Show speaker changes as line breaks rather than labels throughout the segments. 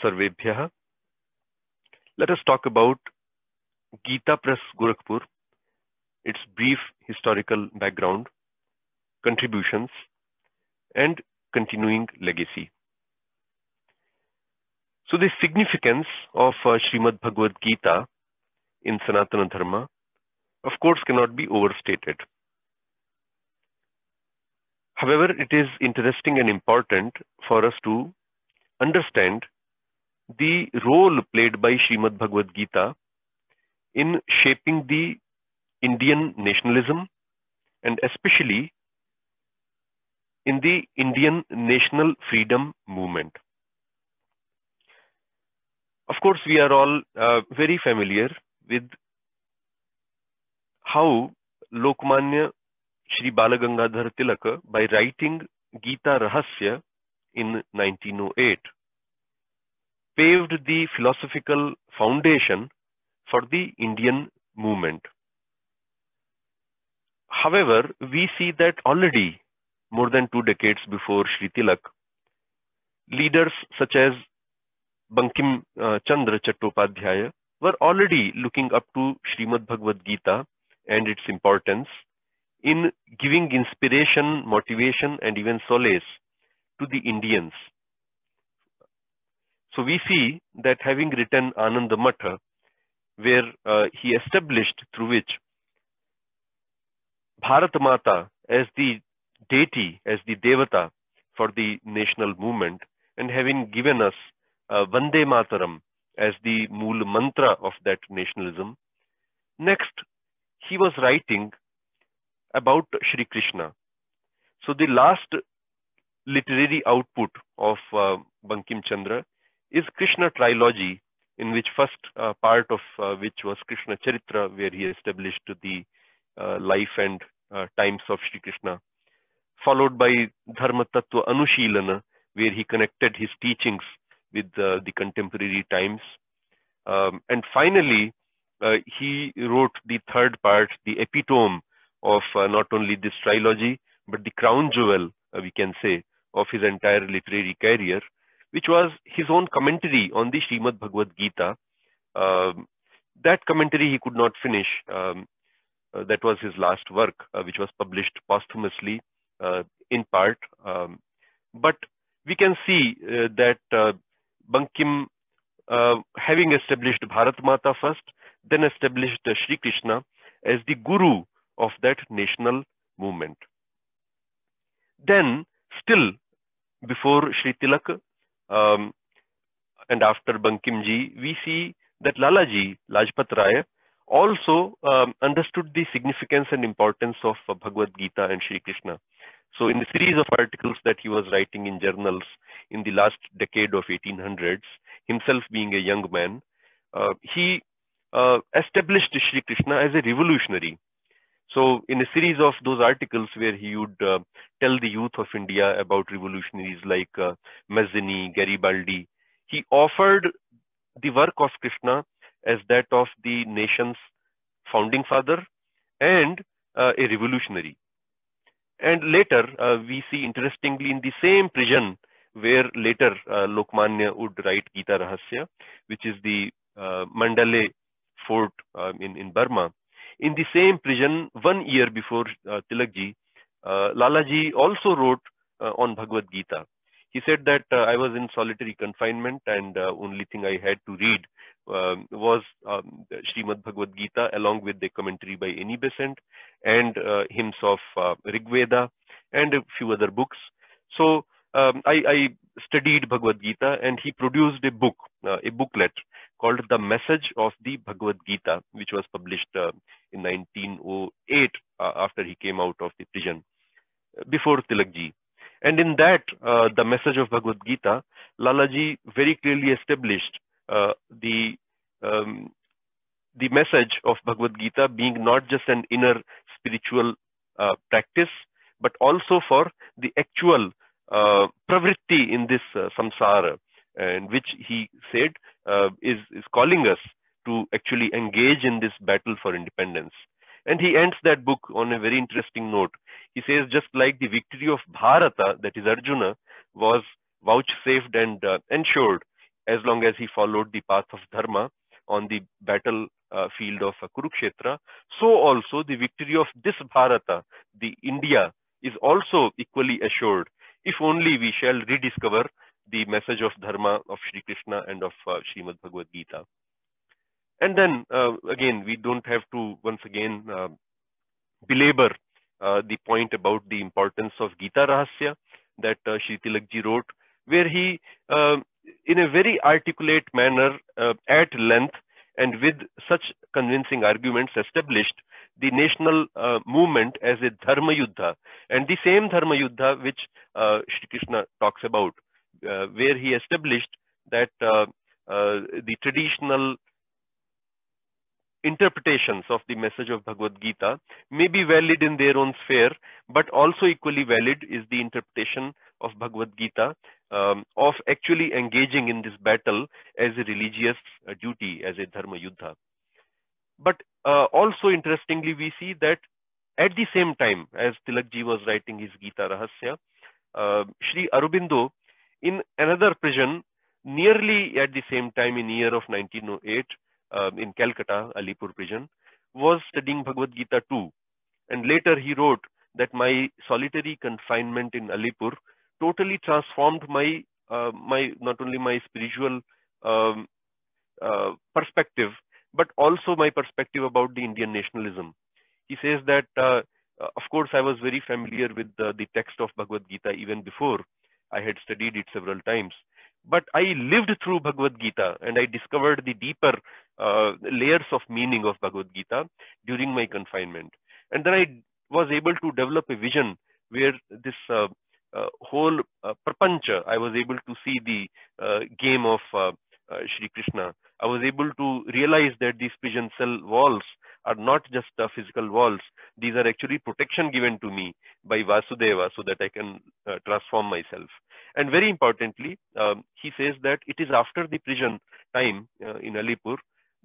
Sarvebhyah. Let us talk about Gita Press Gorakhpur, its brief historical background, contributions, and continuing legacy. So the significance of Srimad Bhagavad Gita in Sanatana Dharma, of course, cannot be overstated. However, it is interesting and important for us to understand the role played by Srimad Bhagavad Gita in shaping the Indian nationalism and especially in the Indian national freedom movement. Of course, we are all very familiar with how Lokmanya Shri Balagangadhar Tilak, by writing Gita Rahasya in 1908, paved the philosophical foundation for the Indian movement. However, we see that already more than 2 decades before Shri Tilak, leaders such as Bankim Chandra Chattopadhyaya were already looking up to Srimad Bhagavad Gita and its importance in giving inspiration, motivation, and even solace to the Indians. So we see that having written Ananda Matha, where he established through which Bharat Mata as the deity, as the devata for the national movement, and having given us Vande Mataram as the mool mantra of that nationalism. Next, he was writing about Shri Krishna. So the last literary output of Bankim Chandra is Krishna trilogy, in which first part of which was Krishna Charitra, where he established the life and times of Shri Krishna, followed by Dharma Tattva Anushilana, where he connected his teachings with the contemporary times. And finally, he wrote the third part, the epitome of not only this trilogy, but the crown jewel, we can say, of his entire literary career, which was his own commentary on the Srimad Bhagavad Gita. That commentary he could not finish. That was his last work, which was published posthumously in part. But we can see that Bankim, having established Bharat Mata first, then established Shri Krishna as the guru of that national movement. Then, still before Shri Tilak and after Bankim ji, we see that Lalaji, Lajpat Rai, also understood the significance and importance of Bhagavad Gita and Shri Krishna. So in the series of articles that he was writing in journals in the last decade of 1800s, himself being a young man, he established Shri Krishna as a revolutionary. So in a series of those articles where he would tell the youth of India about revolutionaries like Mazzini, Garibaldi, he offered the work of Krishna as that of the nation's founding father and a revolutionary. And later, we see interestingly in the same prison where later Lokmanya would write Gita Rahasya, which is the Mandalay fort in Burma. In the same prison, 1 year before Tilakji, Lalaji also wrote on Bhagavad Gita. He said that I was in solitary confinement and only thing I had to read was Srimad Bhagavad Gita along with the commentary by Annie Besant and hymns of Rig Veda and a few other books. So I studied Bhagavad Gita and he produced a book, a booklet called The Message of the Bhagavad Gita, which was published in 1908 after he came out of the prison, before Tilakji. And in that, the Message of Bhagavad Gita, Lalaji very clearly established the message of Bhagavad Gita being not just an inner spiritual practice, but also for the actual pravritti in this samsara, and which he said is calling us to actually engage in this battle for independence. And he ends that book on a very interesting note. He says, just like the victory of Bharata, that is Arjuna, was vouchsafed and ensured as long as he followed the path of dharma on the battle field of Kurukshetra, so also the victory of this Bharata, the India, is also equally assured, if only we shall rediscover the message of dharma of Sri Krishna and of Srimad Bhagavad Gita. And then again, we don't have to once again belabor the point about the importance of Gita Rahasya that Shri Tilakji wrote, where he, in a very articulate manner, at length, and with such convincing arguments, established the national movement as a Dharma Yuddha, and the same Dharma Yuddha which Shri Krishna talks about, where he established that the traditional interpretations of the message of Bhagavad Gita may be valid in their own sphere, but also equally valid is the interpretation of Bhagavad Gita of actually engaging in this battle as a religious duty, as a Dharma Yuddha. But also interestingly, we see that at the same time as Tilakji was writing his Gita Rahasya, Sri Aurobindo, in another prison, nearly at the same time in year of 1908, in Calcutta, Alipur prison, was studying Bhagavad Gita too. And later he wrote that my solitary confinement in Alipur totally transformed my not only my spiritual perspective, but also my perspective about the Indian nationalism. He says that, of course, I was very familiar with the text of Bhagavad Gita even before. I had studied it several times. But I lived through Bhagavad Gita and I discovered the deeper layers of meaning of Bhagavad Gita during my confinement. And then I was able to develop a vision where this whole prapancha, I was able to see the game of Shri Krishna. I was able to realize that these prison cell walls are not just physical walls. These are actually protection given to me by Vasudeva so that I can transform myself. And very importantly, he says that it is after the prison time in Alipur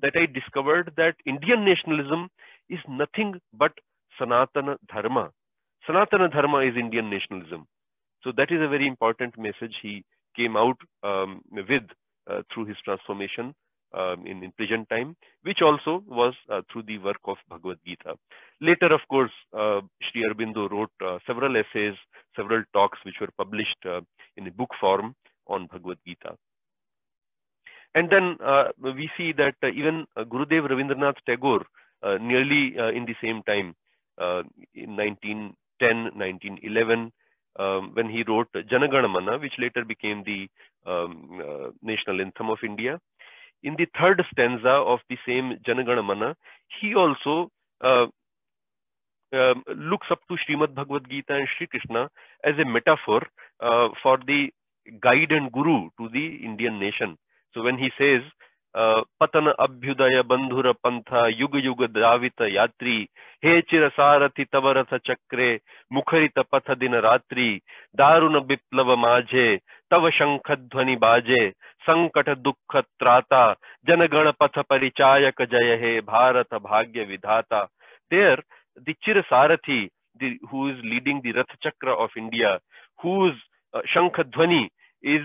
that I discovered that Indian nationalism is nothing but Sanatana Dharma. Sanatana Dharma is Indian nationalism. So that is a very important message he came out with through his transformation in prison time, which also was through the work of Bhagavad Gita. Later, of course, Sri Aurobindo wrote several essays, several talks which were published in a book form on Bhagavad Gita. And then we see that even Gurudev Rabindranath Tagore, nearly in the same time, in 1910, 1911, when he wrote Jana Gana Mana, which later became the national anthem of India. In the third stanza of the same Jana Gana Mana, he also looks up to Srimad Bhagavad Gita and Sri Krishna as a metaphor for the guide and guru to the Indian nation. So when he says, Patana Abhyudaya Bandhura Pantha Yuga Yuga Davita Yatri He Chira Sarathi Tavaratha Chakre Mukharita Patha Dina Ratri Daruna Biplava Majhe Tava Shankhadhvani Baje Sankata Dukkha Trata Janagana Patha Parichayaka Jaya He Bharata Bhagya Vidhata. There, the Chira Sarathi, who is leading the Rath Chakra of India, whose Shankhadhvani is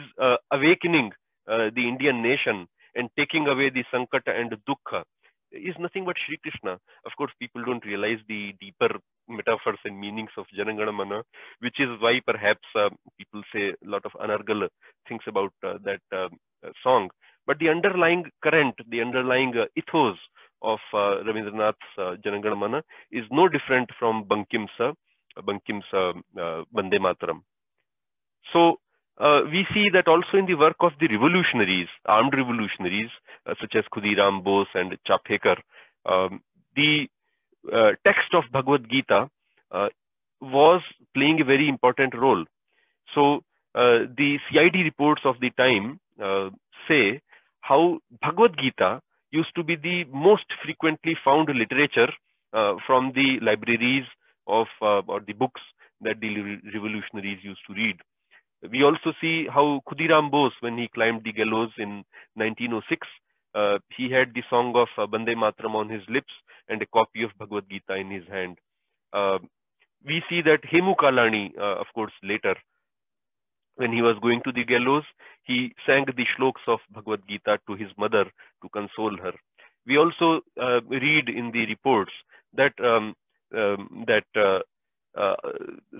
awakening the Indian nation and taking away the Sankata and Dukkha, is nothing but Shri Krishna. Of course, people don't realize the deeper metaphors and meanings of Jana Gana Mana, which is why perhaps people say a lot of Anargal things about that song. But the underlying current, the underlying ethos of Rabindranath's Jana Gana Mana is no different from Bankim's Vande Mataram. So we see that also in the work of the revolutionaries, armed revolutionaries, such as Khudiram Bose and Chaphekar, the text of Bhagavad Gita was playing a very important role. So the CID reports of the time say how Bhagavad Gita used to be the most frequently found literature from the libraries of or the books that the revolutionaries used to read. We also see how Khudiram Bose, when he climbed the gallows in 1906, he had the song of Vande Mataram on his lips and a copy of Bhagavad Gita in his hand. We see that Hemu Kalani, of course, later, when he was going to the gallows, he sang the shlokas of Bhagavad Gita to his mother to console her. We also read in the reports that uh,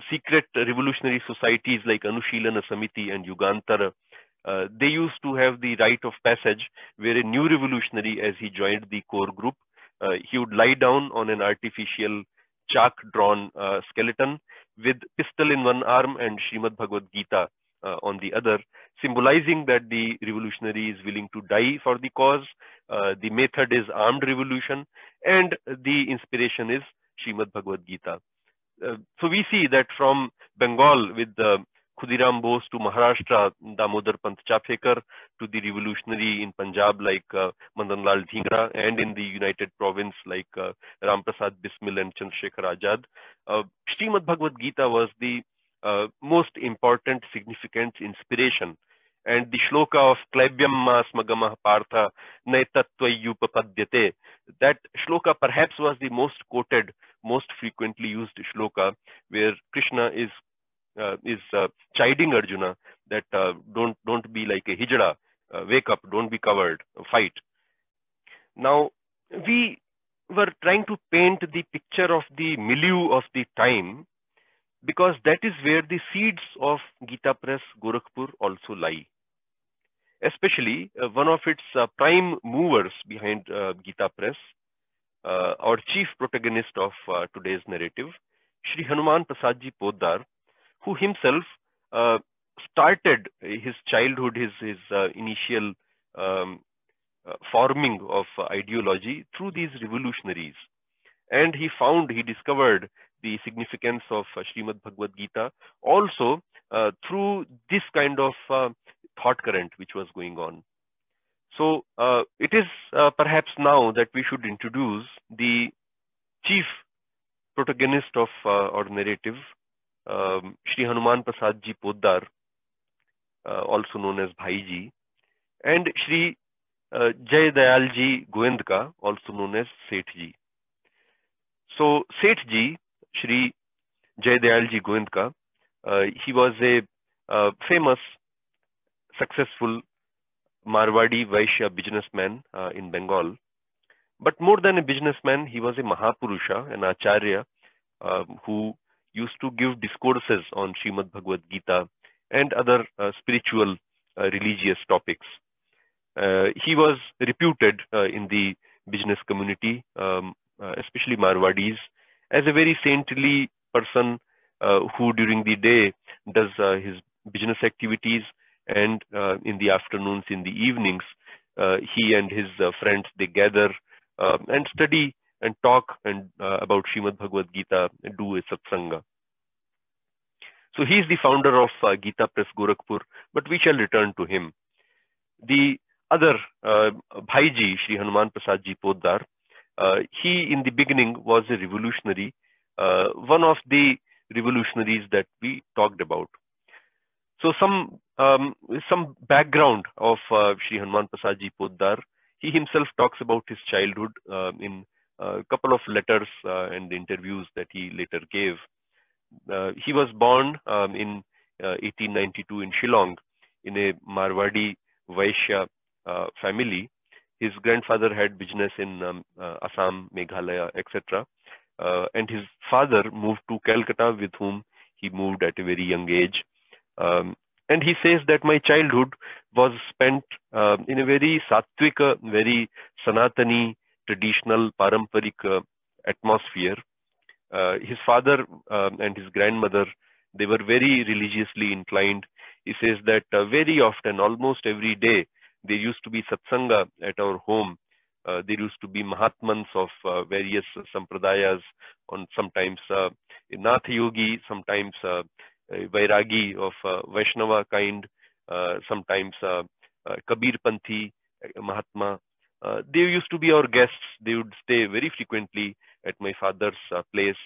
secret revolutionary societies like Anushilana Samiti and Yugantara, they used to have the rite of passage where a new revolutionary, as he joined the core group, he would lie down on an artificial chalk-drawn skeleton with pistol in one arm and Srimad Bhagavad Gita on the other, symbolizing that the revolutionary is willing to die for the cause. The method is armed revolution, and the inspiration is Srimad Bhagavad Gita. So we see that from Bengal with Khudiram Bose to Maharashtra, Damodar Pant Chapekar, to the revolutionary in Punjab like Madan Lal Dhingra, and in the United Province like Ram Prasad Bismil and Chandrasekhar Azad. Srimad Bhagavad Gita was the most important, significant inspiration. And the shloka of Klaibyamma Smagamah Partha Naitatvayupapadyate, that shloka perhaps was the most quoted, most frequently used shloka, where Krishna is chiding Arjuna that don't be like a hijra, wake up, don't be coward, fight. Now, we were trying to paint the picture of the milieu of the time, because that is where the seeds of Gita Press Gorakhpur also lie. Especially one of its prime movers behind Gita Press, our chief protagonist of today's narrative, Shri Hanuman Prasadji Poddar, who himself started his childhood, his initial forming of ideology through these revolutionaries. And he discovered the significance of Srimad Bhagavad Gita also through this kind of thought current which was going on. So it is perhaps now that we should introduce the chief protagonist of our narrative, Shri Hanuman Prasadji Poddar, also known as Bhaiji, and Shri Jai Dayalji Goendka, also known as Sethji. So Sethji, Shri Jai Dayalji Goendka, he was a famous, successful Marwadi Vaishya businessman in Bengal. But more than a businessman, he was a Mahapurusha, an Acharya, who used to give discourses on Srimad Bhagavad Gita and other spiritual religious topics. He was reputed in the business community, especially Marwadis, as a very saintly person who during the day does his business activities, and in the afternoons, in the evenings, he and his friends, they gather and study and talk and about Srimad Bhagavad Gita and do a satsanga. So he is the founder of Gita Press Gorakhpur, but we shall return to him. The other Bhaiji, Shri Hanuman Prasadji Poddar, he in the beginning was a revolutionary, one of the revolutionaries that we talked about. So some background of Shri Hanuman Prasadji Poddar. He himself talks about his childhood in a couple of letters and interviews that he later gave. He was born in 1892 in Shillong in a Marwadi Vaishya family. His grandfather had business in Assam, Meghalaya, etc. And his father moved to Calcutta, with whom he moved at a very young age. And he says that my childhood was spent in a very sattvic, very Sanatani, traditional, paramparik atmosphere. His father and his grandmother, they were very religiously inclined. He says that very often, almost every day, there used to be satsanga at our home. There used to be Mahatmans of various sampradayas, on sometimes Nath Yogi, sometimes Vairagi of Vaishnava kind, sometimes Kabir Panthi Mahatma. They used to be our guests. They would stay very frequently at my father's place.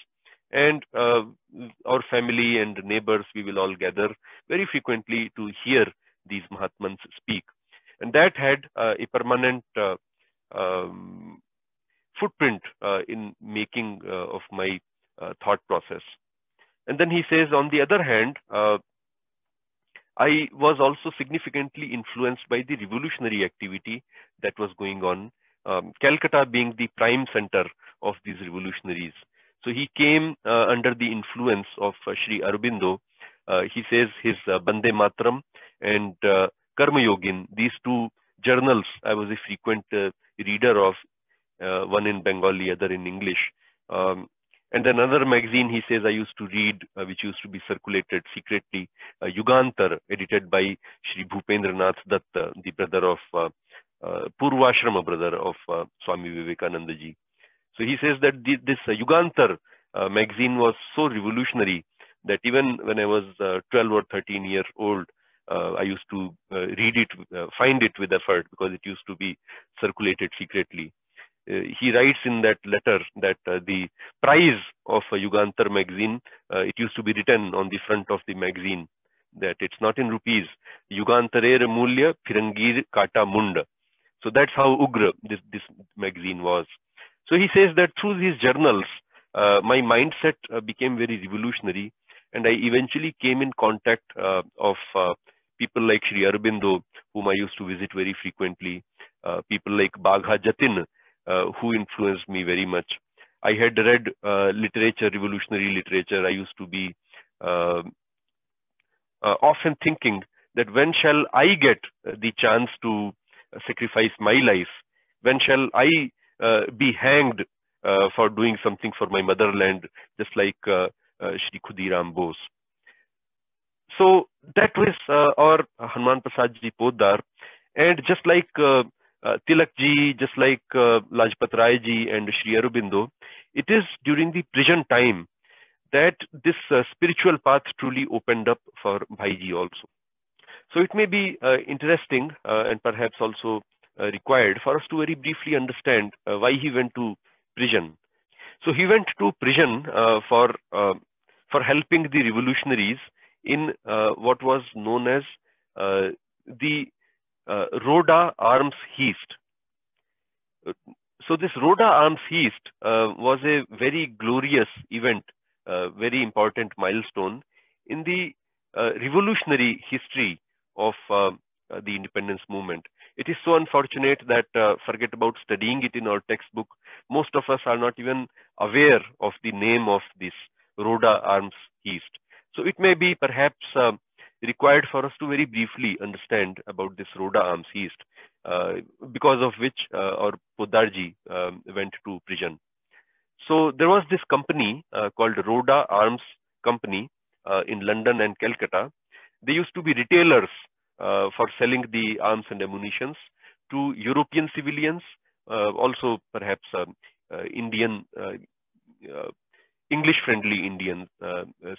And our family and neighbors, we will all gather very frequently to hear these Mahatmans speak. And that had a permanent footprint in making of my thought process. And then he says, on the other hand, I was also significantly influenced by the revolutionary activity that was going on, Calcutta being the prime center of these revolutionaries. So he came under the influence of Sri Aurobindo. He says his Bande Matram and Karma Yogin, these two journals I was a frequent reader of, one in Bengali, other in English. And another magazine he says I used to read, which used to be circulated secretly, Yugantar, edited by Sri Bhupendranath Dutt, the brother of Purvashrama brother of Swami Vivekananda ji. So he says that this Yugantar magazine was so revolutionary that even when I was 12 or 13 years old, I used to read it, find it with effort, because it used to be circulated secretly. He writes in that letter that the price of a Yugantar magazine, it used to be written on the front of the magazine that it's not in rupees. Yugantarer Mulya Firangir Kata Munda. So that's how Ugra this magazine was. So he says that through these journals, my mindset became very revolutionary, and I eventually came in contact of people like Sri Aurobindo, whom I used to visit very frequently, people like Bagha Jatin, who influenced me very much. I had read literature, revolutionary literature. I used to be often thinking that when shall I get the chance to sacrifice my life? When shall I be hanged for doing something for my motherland, just like Shri Khudiram Bose? So that was our Hanuman Prasad ji Poddar, and just like Tilak ji, just like Lajpat Rai ji and Sri Aurobindo, it is during the prison time that this spiritual path truly opened up for Bhai ji also. So it may be interesting and perhaps also required for us to very briefly understand why he went to prison. So he went to prison for helping the revolutionaries in what was known as the Rhoda Arms Heist. So this Rhoda Arms Heist was a very glorious event, very important milestone in the revolutionary history of the independence movement. It is so unfortunate that forget about studying it in our textbook. Most of us are not even aware of the name of this Rhoda Arms Heist. So it may be perhaps required for us to very briefly understand about this Rhoda Arms Heist, because of which our Poddarji went to prison. So there was this company called Rhoda Arms Company in London and Calcutta. They used to be retailers for selling the arms and ammunitions to European civilians, also perhaps Indian, English-friendly Indian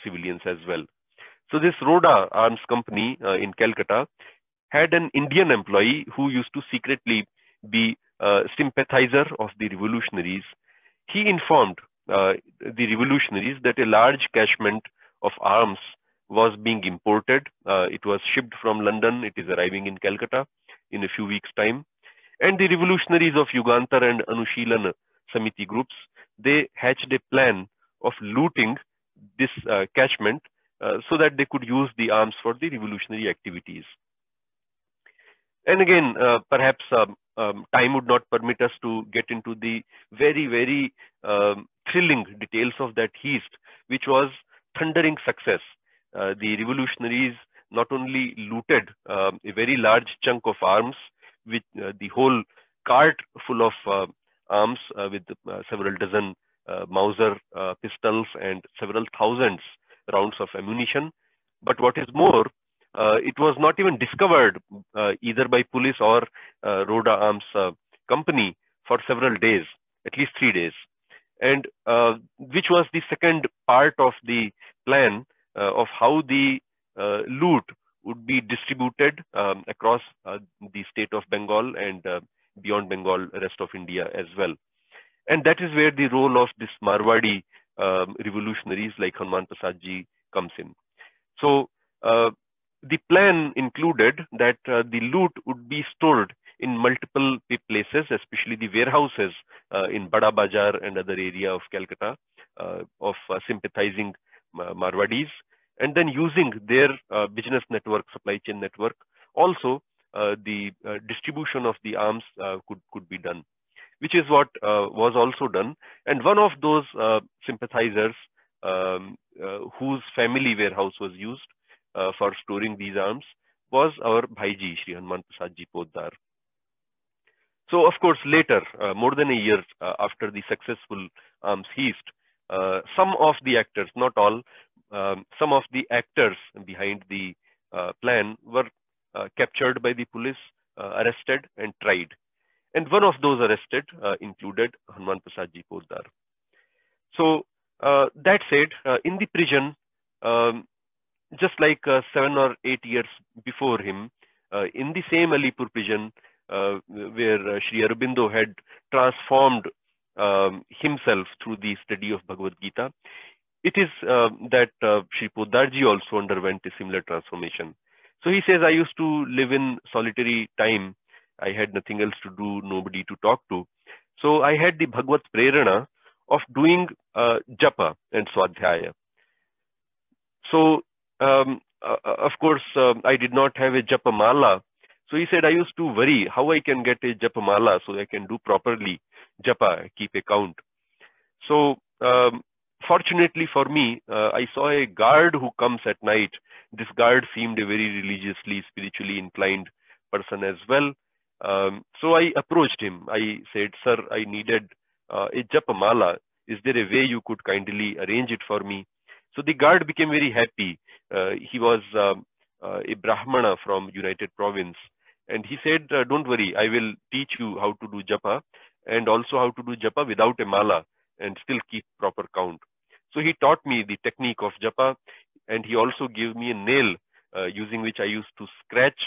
civilians as well. So this Rhoda Arms Company in Calcutta had an Indian employee who used to secretly be a sympathizer of the revolutionaries. He informed the revolutionaries that a large catchment of arms was being imported. It was shipped from London. It is arriving in Calcutta in a few weeks' time. And the revolutionaries of Yugantar and Anushilan Samiti groups, they hatched a plan of looting this catchment so that they could use the arms for the revolutionary activities. And again, perhaps time would not permit us to get into the very, very thrilling details of that heist, which was thundering success. The revolutionaries not only looted a very large chunk of arms, with the whole cart full of arms with several dozen Mauser pistols and several thousands rounds of ammunition. But what is more, it was not even discovered either by police or Rhoda Arms Company for several days, at least 3 days. And which was the second part of the plan of how the loot would be distributed across the state of Bengal and beyond Bengal, rest of India as well. And that is where the role of this Marwadi revolutionaries like Hanuman Prasad ji comes in. So the plan included that the loot would be stored in multiple places, especially the warehouses in Bada Bazaar and other area of Calcutta of sympathizing Marwadis. and then using their business network, supply chain network, also the distribution of the arms could be done, which is what was also done. And one of those sympathizers whose family warehouse was used for storing these arms was our Bhaiji, Shri Hanuman Prasad Ji Poddar. So, of course, later, more than a year after the successful arms heist, some of the actors, not all, some of the actors behind the plan were captured by the police, arrested and tried. And one of those arrested included Hanuman Prasad Ji Poddar. So that said, in the prison, just like 7 or 8 years before him, in the same Alipur prison, where Sri Aurobindo had transformed himself through the study of Bhagavad Gita, it is that Sri Poddarji also underwent a similar transformation. So he says, I used to live in solitary time. I had nothing else to do, nobody to talk to. So I had the Bhagavad Prerana of doing japa and swadhyaya. So of course, I did not have a japa mala. So he said, I used to worry how I can get a japa mala so I can do properly japa, keep a count. So fortunately for me, I saw a guard who comes at night. This guard seemed a very religiously, spiritually inclined person as well. So I approached him. I said, sir, I needed a japa mala. Is there a way you could kindly arrange it for me? So the guard became very happy. He was a Brahmana from United Province. And he said, don't worry, I will teach you how to do japa and also how to do japa without a mala and still keep proper count. So he taught me the technique of japa, and he also gave me a nail using which I used to scratch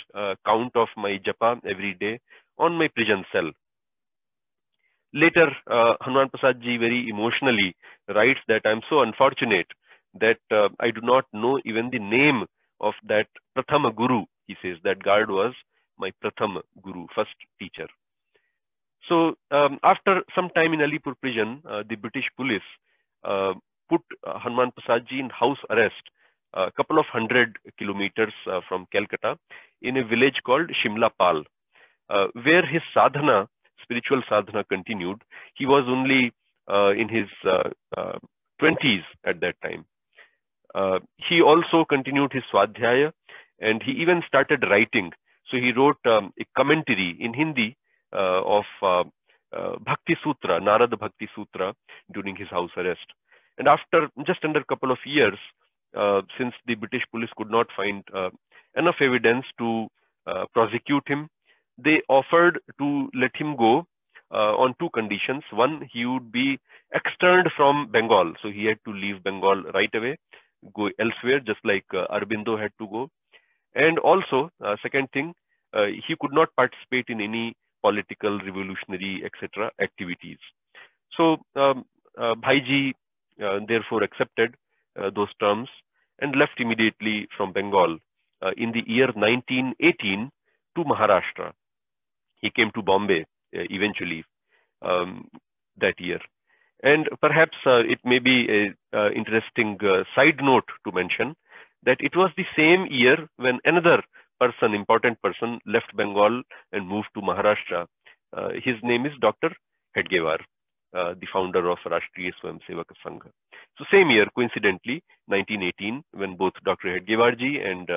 count of my japa every day on my prison cell. Later, Hanuman Prasad Ji very emotionally writes that I'm so unfortunate that I do not know even the name of that Prathama Guru. He says that guard was my Prathama Guru, first teacher. So after some time in Alipur prison, the British police put Hanuman Prasad Ji in house arrest a couple of 100 kilometers from Calcutta in a village called Shimla Pal, where his sadhana, spiritual sadhana, continued. He was only in his 20s at that time. He also continued his swadhyaya, and he even started writing. So he wrote a commentary in Hindi of Bhakti Sutra, Narada Bhakti Sutra, during his house arrest. And after just under a couple of years, since the British police could not find enough evidence to prosecute him, they offered to let him go on two conditions. One, he would be externed from Bengal. So he had to leave Bengal right away, go elsewhere, just like Aurobindo had to go. And also, second thing, he could not participate in any political, revolutionary, etc. activities. So Bhaiji therefore accepted those terms and left immediately from Bengal in the year 1918 to Maharashtra. He came to Bombay eventually that year. And perhaps it may be an interesting side note to mention that it was the same year when another person, important person, left Bengal and moved to Maharashtra. His name is Dr. Hedgewar, the founder of Rashtriya Swayamsevak Sangha. So same year, coincidentally, 1918, when both Dr. Hedgewar ji and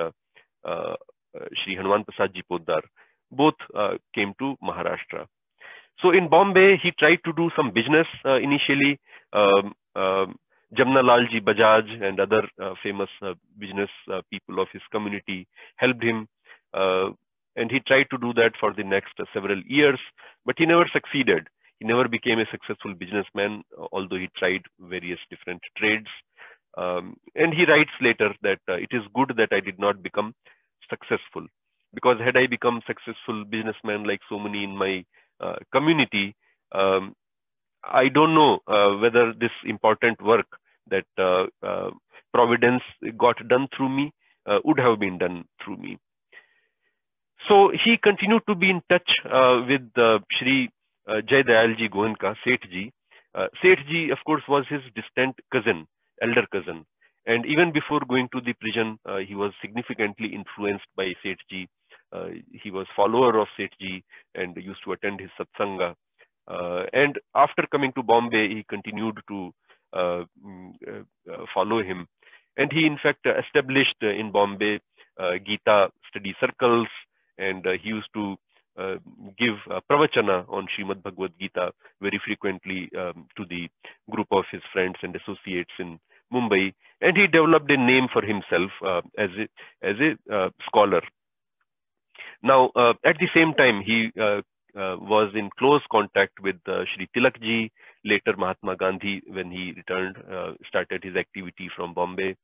Shri Hanuman Prasad Ji Poddar both came to Maharashtra. So in Bombay, he tried to do some business initially. Jamna Lalji Bajaj and other famous business people of his community helped him. And he tried to do that for the next several years, but he never succeeded. He never became a successful businessman, although he tried various different trades. And he writes later that it is good that I did not become successful, because had I become successful businessman like so many in my community, I don't know whether this important work that Providence got done through me would have been done through me. So he continued to be in touch with Shri Jai Dayalji Goenka, Seth ji. Seth ji, of course, was his distant cousin, elder cousin. And even before going to the prison, he was significantly influenced by Sethji. He was follower of Sethji and used to attend his satsanga. And after coming to Bombay, he continued to follow him. And he, in fact, established in Bombay Gita study circles, and he used to give pravachana on Srimad Bhagavad Gita very frequently to the group of his friends and associates in Mumbai. And he developed a name for himself as a scholar. Now, at the same time, he was in close contact with Shri Tilakji, later Mahatma Gandhi, when he returned, started his activity from Bombay.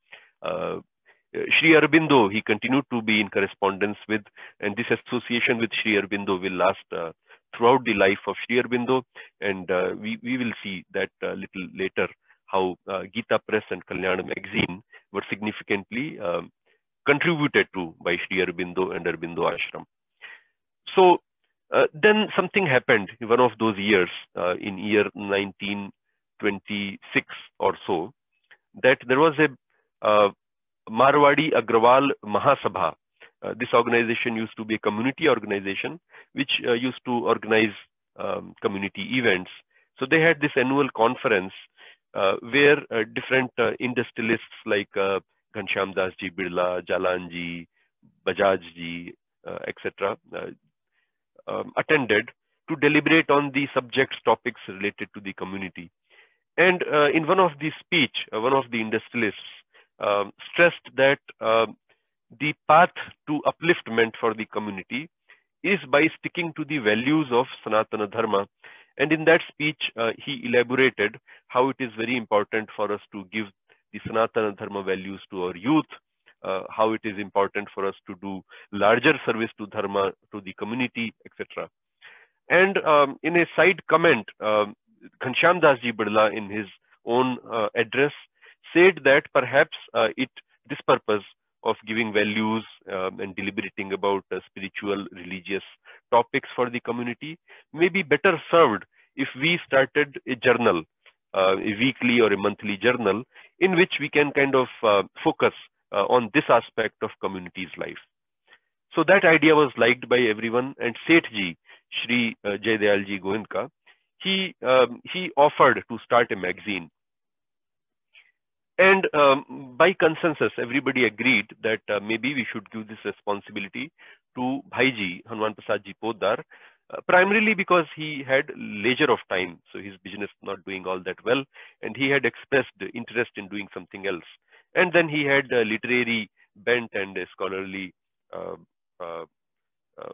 Shri Aurobindo, he continued to be in correspondence with, and this association with Shri Aurobindo will last throughout the life of Shri Aurobindo, and we will see that a little later how Gita Press and Kalyana magazine were significantly contributed to by Shri Aurobindo and Aurobindo Ashram. So then something happened in one of those years, in year 1926 or so, that there was a Marwadi Agrawal Mahasabha. This organization used to be a community organization which used to organize community events. So they had this annual conference where different industrialists like Ghanshyam Das ji Birla, Jalan ji, Bajaj ji, etc. Attended to deliberate on the subjects, topics related to the community. And in one of the speech, one of the industrialists stressed that the path to upliftment for the community is by sticking to the values of Sanatana Dharma. And in that speech, he elaborated how it is very important for us to give the Sanatana Dharma values to our youth, how it is important for us to do larger service to Dharma, to the community, etc. And in a side comment, Ghanshyam Das ji Birla, in his own address, said that perhaps this purpose of giving values and deliberating about spiritual, religious topics for the community may be better served if we started a journal, a weekly or a monthly journal, in which we can kind of focus on this aspect of community's life. So that idea was liked by everyone, and Sethji, Shri Jaydayalji Goenka, he offered to start a magazine. And by consensus, everybody agreed that maybe we should give this responsibility to Bhaiji, Hanuman Prasad ji Poddar, primarily because he had leisure of time. So his business not doing all that well, and he had expressed interest in doing something else. And then he had a literary bent and a scholarly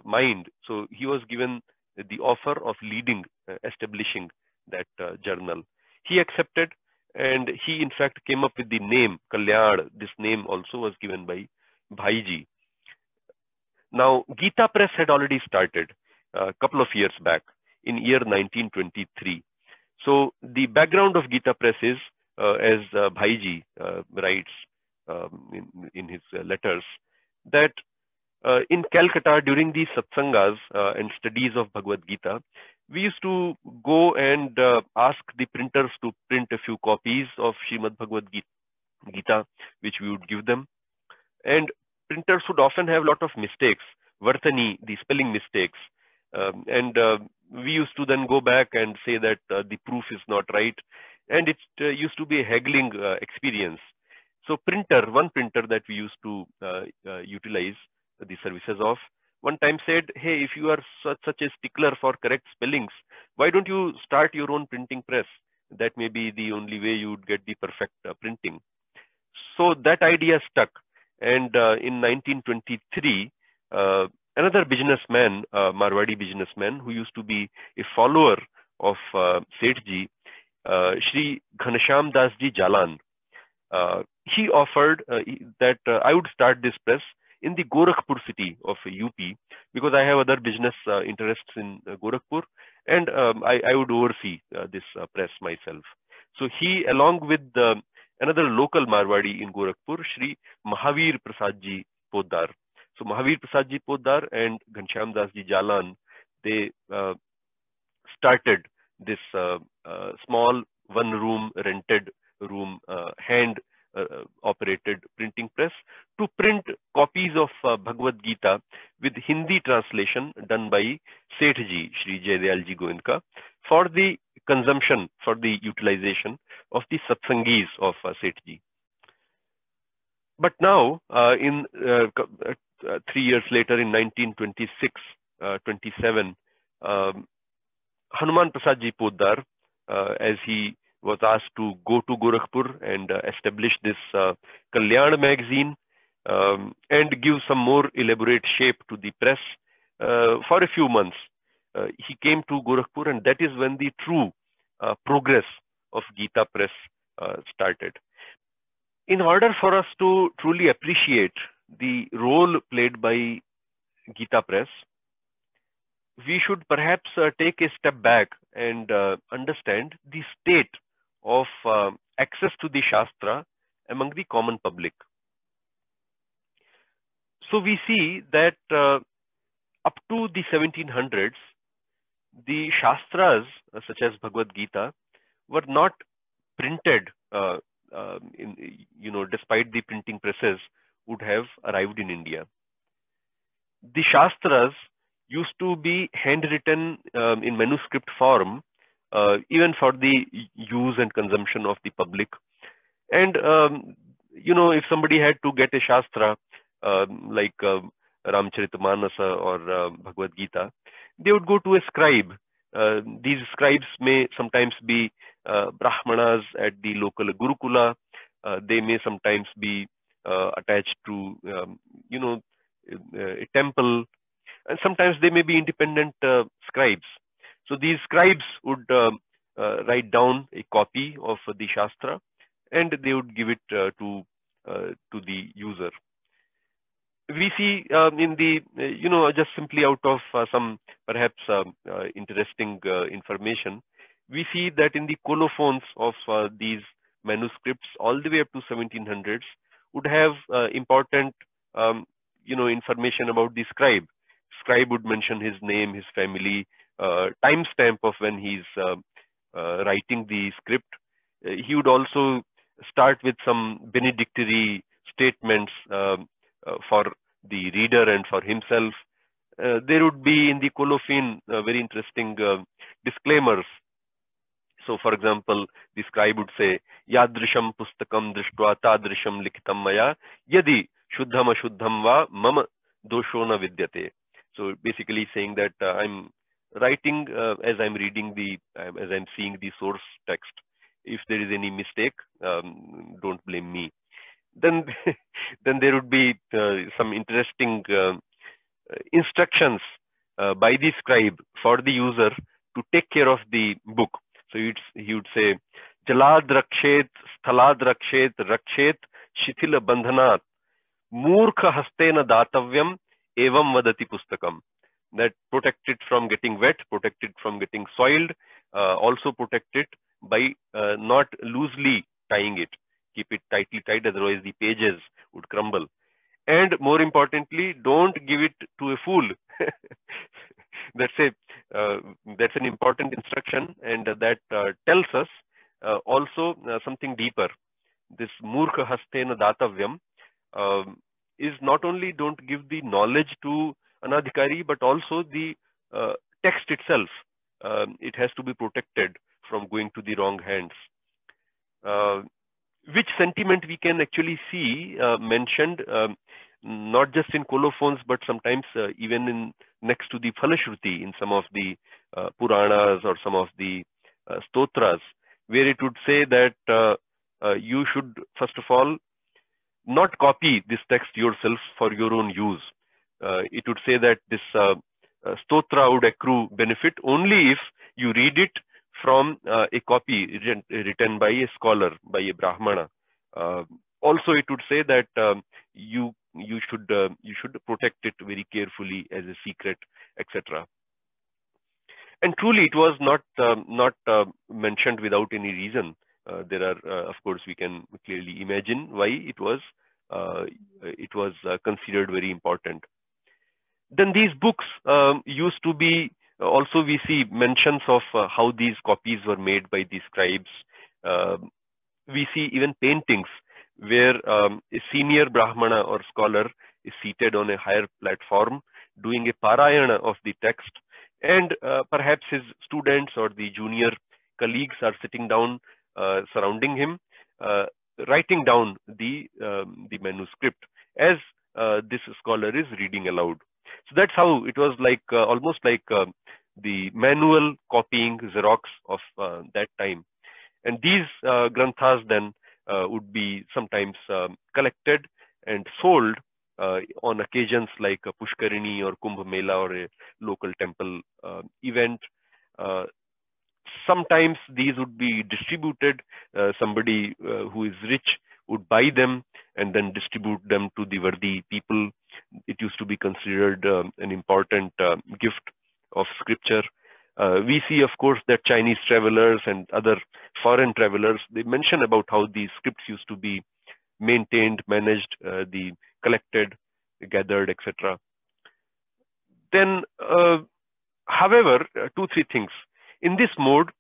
mind. So he was given the offer of leading, establishing that journal. He accepted, and he in fact came up with the name Kalyan. This name also was given by Bhaiji. Now, Gita Press had already started a couple of years back in year 1923. So the background of Gita Press is, as Bhaiji writes in his letters, that in Calcutta during the satsangas and studies of Bhagavad Gita, we used to go and ask the printers to print a few copies of Srimad Bhagavad Gita, which we would give them. And printers would often have a lot of mistakes, Vartani, the spelling mistakes. And we used to then go back and say that the proof is not right. And it used to be a haggling experience. So one printer that we used to utilize the services of, one time said, hey, if you are such a stickler for correct spellings, why don't you start your own printing press? That may be the only way you would get the perfect printing. So that idea stuck. And in 1923, another businessman, Marwadi businessman, who used to be a follower of Sethji, Shri Ghanshyam Das ji Jalan, he offered that I would start this press in the Gorakhpur city of UP, because I have other business interests in Gorakhpur, and I would oversee this press myself. So he, along with another local Marwadi in Gorakhpur, Shri Mahavir Prasad ji Poddar. So Mahavir Prasad ji Poddar and Ghanshyam Das ji Jalan, they started this small one-room rented room hand operated printing press to print copies of Bhagavad Gita with Hindi translation done by Sethji, Shri Jayadayal Ji Goenka, for the consumption, for the utilization of the satsangis of Sethji. But now, 3 years later, in 1926-27, Hanuman Prasad Ji Poddar, as he was asked to go to Gorakhpur and establish this Kalyan magazine and give some more elaborate shape to the press for a few months. He came to Gorakhpur, and that is when the true progress of Gita Press started. In order for us to truly appreciate the role played by Gita Press, we should perhaps take a step back and understand the state of access to the Shastra among the common public. So we see that up to the 1700s, the Shastras, such as Bhagavad Gita, were not printed, despite the printing presses would have arrived in India. The Shastras used to be handwritten in manuscript form, even for the use and consumption of the public. And, if somebody had to get a Shastra, like Ramcharitamānasa or Bhagavad Gita, they would go to a scribe. These scribes may sometimes be Brahmanas at the local Gurukula. They may sometimes be attached to, a temple. And sometimes they may be independent scribes. So these scribes would write down a copy of the Shastra, and they would give it to the user. We see in the, just simply out of some perhaps interesting information, we see that in the colophons of these manuscripts all the way up to 1700s would have important, information about the scribe. Scribe would mention his name, his family, timestamp of when he's writing the script. He would also start with some benedictory statements for the reader and for himself. There would be in the colophon very interesting disclaimers. So, for example, the scribe would say, Yadrisham pustakam drishtva tadrisham likitam maya yadi shuddham ashuddham va mama doshona vidyate. So basically saying that I'm writing as I'm reading as I'm seeing the source text. If there is any mistake, don't blame me. Then, then there would be some interesting instructions by the scribe for the user to take care of the book. So he would say, Jalad rakshet, sthalad rakshet, rakshet, shithila bandhanat, murkha hastena datavyam, evam vadati pustakam. That protect it from getting wet, protect it from getting soiled, also protect it by not loosely tying it. Keep it tightly tied, otherwise the pages would crumble. And more importantly, don't give it to a fool. That's an important instruction, and that tells us also something deeper. This murkha hastena datavyam is not only don't give the knowledge to anadhikari, but also the text itself. It has to be protected from going to the wrong hands. Which sentiment we can actually see mentioned not just in colophons, but sometimes even in next to the Phalashruti in some of the Puranas or some of the Stotras, where it would say that you should first of all not copy this text yourself for your own use. It would say that this stotra would accrue benefit only if you read it from a copy written by a scholar, by a Brahmana. Also, it would say that you should protect it very carefully as a secret, etc. And truly, it was not mentioned without any reason. There are, of course, we can clearly imagine why it was considered very important. Then these books used to be, also we see mentions of how these copies were made by these scribes. We see even paintings where a senior Brahmana or scholar is seated on a higher platform doing a parayana of the text, and perhaps his students or the junior colleagues are sitting down surrounding him, writing down the manuscript as this scholar is reading aloud. So that's how it was, like almost like the manual copying Xerox of that time. And these granthas then would be sometimes collected and sold on occasions like a Pushkarini or Kumbh Mela or a local temple event. Sometimes these would be distributed. Somebody who is rich would buy them and then distribute them to the worthy people. It used to be considered an important gift of scripture. We see, of course, that Chinese travelers and other foreign travelers, they mention about how these scripts used to be maintained, managed, the collected, gathered, etc. Then, however, two, three things. In this mode,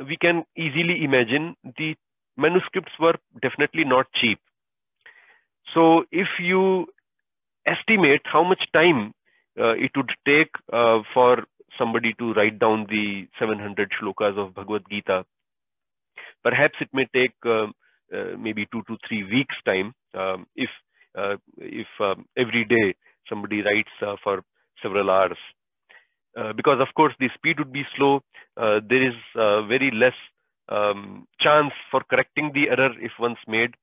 we can easily imagine the manuscripts were definitely not cheap. So if you estimate how much time it would take for somebody to write down the 700 shlokas of Bhagavad Gita, perhaps it may take maybe 2 to 3 weeks time if every day somebody writes for several hours. Because of course the speed would be slow, there is very less chance for correcting the error if once made.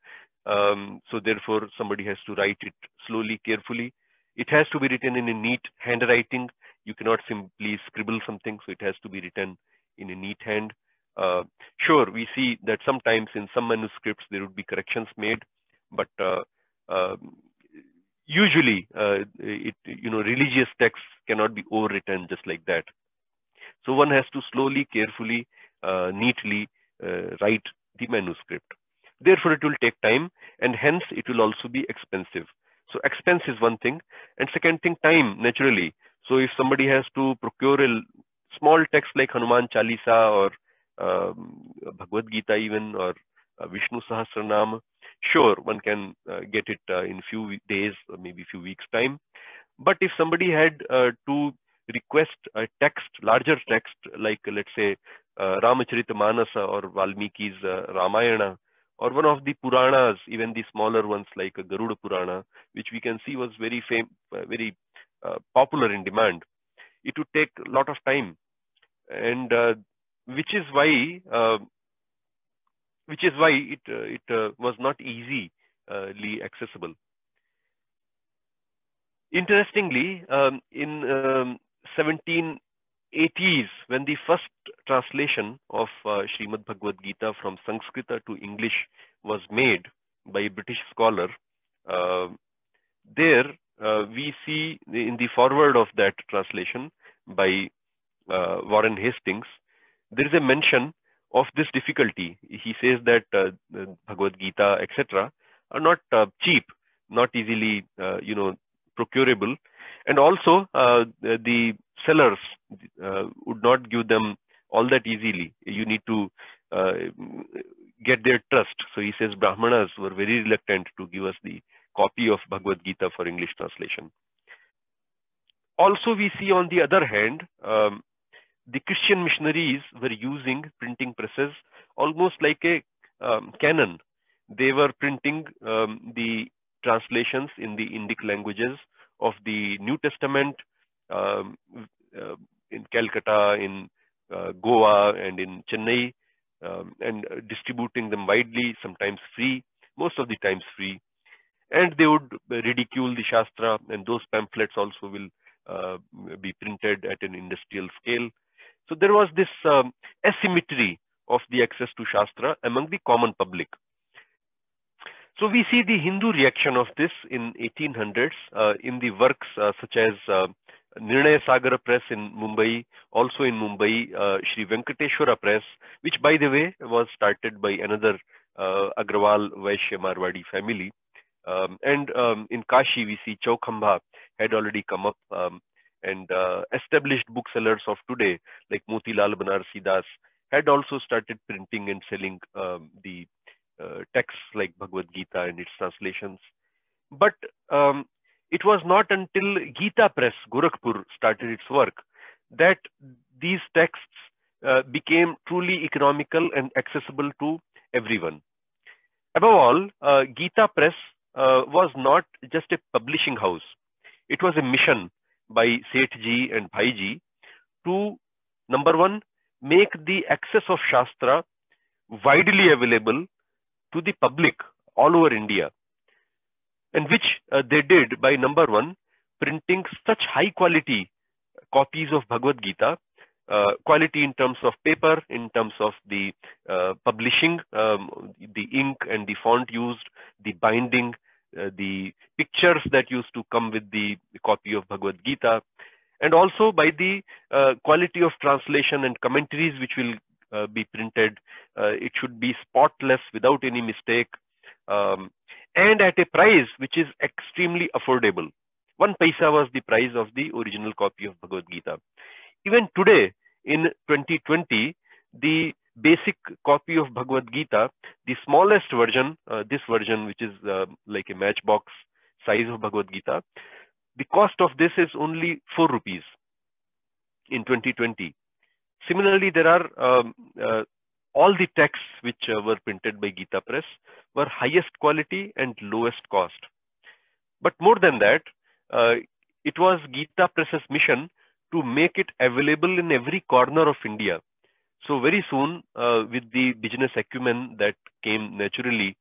So therefore somebody has to write it slowly, carefully. It has to be written in a neat handwriting. You cannot simply scribble something, so it has to be written in a neat hand. Sure, we see that sometimes in some manuscripts there would be corrections made, but usually religious texts cannot be overwritten just like that. So one has to slowly, carefully, neatly write the manuscript. Therefore it will take time, and hence it will also be expensive. So expense is one thing, and second thing, time, naturally. So if somebody has to procure a small text like Hanuman Chalisa or Bhagavad Gita even, or Vishnu Sahasranam, sure, one can get it in few days or maybe few weeks time. But if somebody had to request a text, larger text, like let's say Ramacharitamanasa or Valmiki's Ramayana, or one of the Puranas, even the smaller ones like Garuda Purana, which we can see was very popular in demand, it would take a lot of time, and which is why it was not easily accessible. Interestingly, in 1780s, when the first translation of Srimad Bhagavad Gita from Sanskrit to English was made by a British scholar, there we see in the foreword of that translation by Warren Hastings, there is a mention of this difficulty. He says that Bhagavad Gita, etc., are not cheap, not easily, procurable, and also the sellers would not give them all that easily. You need to get their trust. So he says Brahmanas were very reluctant to give us the copy of Bhagavad Gita for English translation. Also, we see on the other hand, the Christian missionaries were using printing presses almost like a canon. They were printing the translations in the Indic languages of the New Testament in Calcutta, in Goa, and in Chennai, and distributing them widely, sometimes free, most of the times free. And they would ridicule the Shastra, and those pamphlets also will be printed at an industrial scale. So there was this asymmetry of the access to Shastra among the common public. So we see the Hindu reaction of this in 1800s in the works such as Nirnaya Sagara Press in Mumbai, also in Mumbai, Sri Venkateshwara Press, which by the way was started by another Agrawal Vaishya Marwadi family. And in Kashi, we see Chaukhamba had already come up, and established booksellers of today, like Motilal Banarsi Das, had also started printing and selling the texts like Bhagavad Gita and its translations. But it was not until Gita Press, Gorakhpur, started its work that these texts became truly economical and accessible to everyone. Above all, Gita Press was not just a publishing house. It was a mission by Sethji and Bhaiji to, number one, make the access of Shastra widely available to the public all over India, and which they did by, number one, printing such high quality copies of Bhagavad Gita, quality in terms of paper, in terms of the publishing, the ink and the font used, the binding, the pictures that used to come with the copy of Bhagavad Gita, and also by the quality of translation and commentaries which will be printed. It should be spotless, without any mistake, and at a price which is extremely affordable. 1 paisa was the price of the original copy of Bhagavad Gita. Even today, in 2020, the basic copy of Bhagavad Gita, the smallest version, this version, which is like a matchbox size of Bhagavad Gita, the cost of this is only 4 rupees in 2020. Similarly, there are all the texts which were printed by Gita Press were highest quality and lowest cost. But more than that, it was Gita Press's mission to make it available in every corner of India. So very soon, with the business acumen that came naturally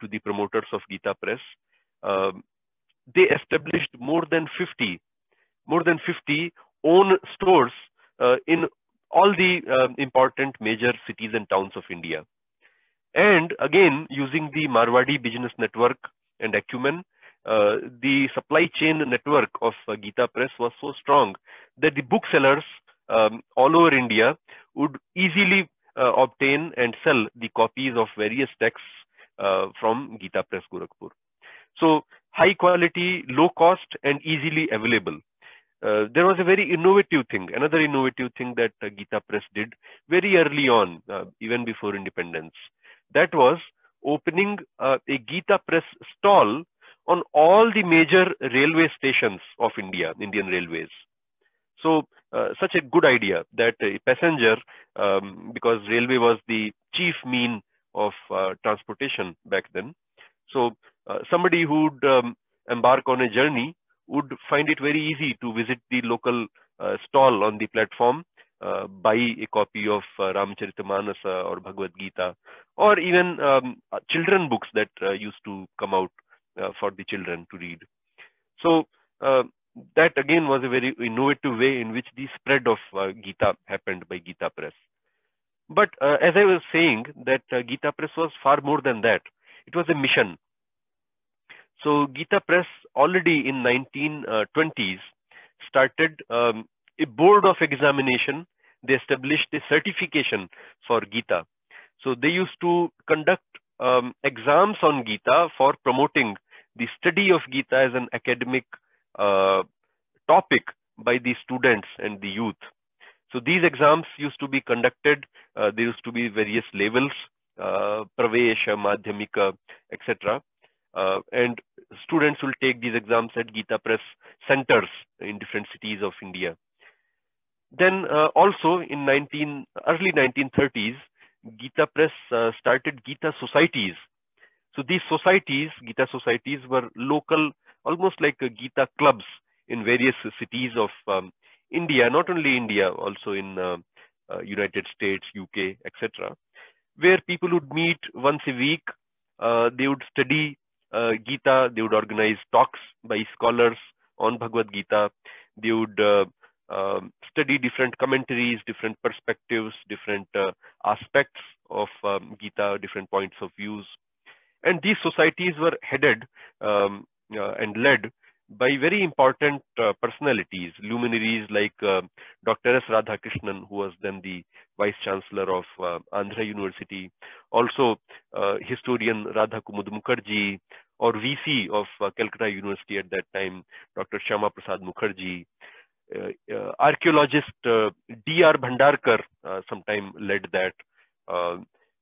to the promoters of Gita Press, they established more than 50 own stores in all the important major cities and towns of India. And again, using the Marwadi business network and acumen, the supply chain network of Gita Press was so strong that the booksellers all over India would easily obtain and sell the copies of various texts from Gita Press, Gorakhpur. So high quality, low cost, and easily available. There was a very innovative thing, another innovative thing that Gita Press did very early on, even before independence. That was opening a Gita Press stall on all the major railway stations of India, Indian Railways. So such a good idea that a passenger, because railway was the chief mean of transportation back then. So somebody who would embark on a journey would find it very easy to visit the local stall on the platform, buy a copy of Ramcharitamānasa or Bhagavad Gita, or even children books that used to come out for the children to read. So that again was a very innovative way in which the spread of Gita happened by Gita Press. But as I was saying, that Gita Press was far more than that. It was a mission. So Gita Press already in 1920s started a board of examination. They established a certification for Gita. So they used to conduct exams on Gita for promoting the study of Gita as an academic topic by the students and the youth. So these exams used to be conducted. There used to be various levels, Pravesha, Madhyamika, etc. And students will take these exams at Gita Press centers in different cities of India. Then also in early 1930s, Gita Press started Gita societies. So these societies, Gita societies, were local, almost like Gita clubs in various cities of India, not only India, also in United States, UK, etc., where people would meet once a week. They would study Gita. They would organize talks by scholars on Bhagavad Gita. They would study different commentaries, different perspectives, different aspects of Gita, different points of views. And these societies were headed and led by very important personalities, luminaries like Dr. S. Radhakrishnan, who was then the Vice Chancellor of Andhra University, also historian Radha Kumud Mukherjee, or VC of Calcutta University at that time, Dr. Shyama Prasad Mukherjee, archaeologist D.R. Bhandarkar sometime led that,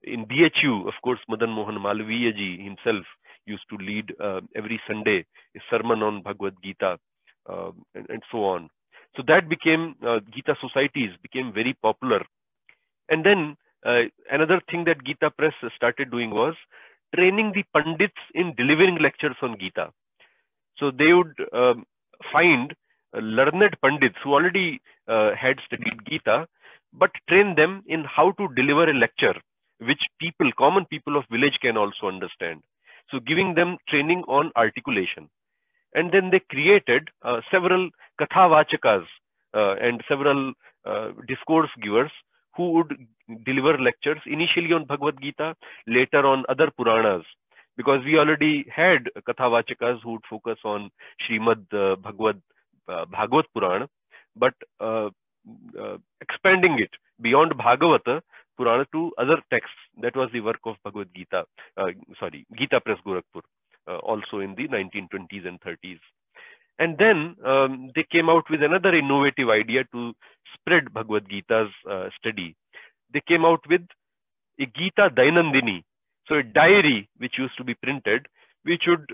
In BHU, of course, Madan Mohan Malviya ji himself used to lead every Sunday a sermon on Bhagavad Gita, and so on. So that became, Gita societies became very popular. And then another thing that Gita Press started doing was training the Pandits in delivering lectures on Gita. So they would find learned Pandits who already had studied Gita, but train them in how to deliver a lecture, which people, common people of village can also understand. So giving them training on articulation. And then they created several kathavachakas and several discourse givers who would deliver lectures initially on Bhagavad Gita, later on other Puranas, because we already had kathavachakas who would focus on Srimad Bhagavad Purana, but expanding it beyond Bhagavata Purana to other texts. That was the work of Bhagavad Gita, Gita Press Gorakhpur, also in the 1920s and 30s. And then they came out with another innovative idea to spread Bhagavad Gita's study. They came out with a Gita Dainandini, so a diary which used to be printed, which would,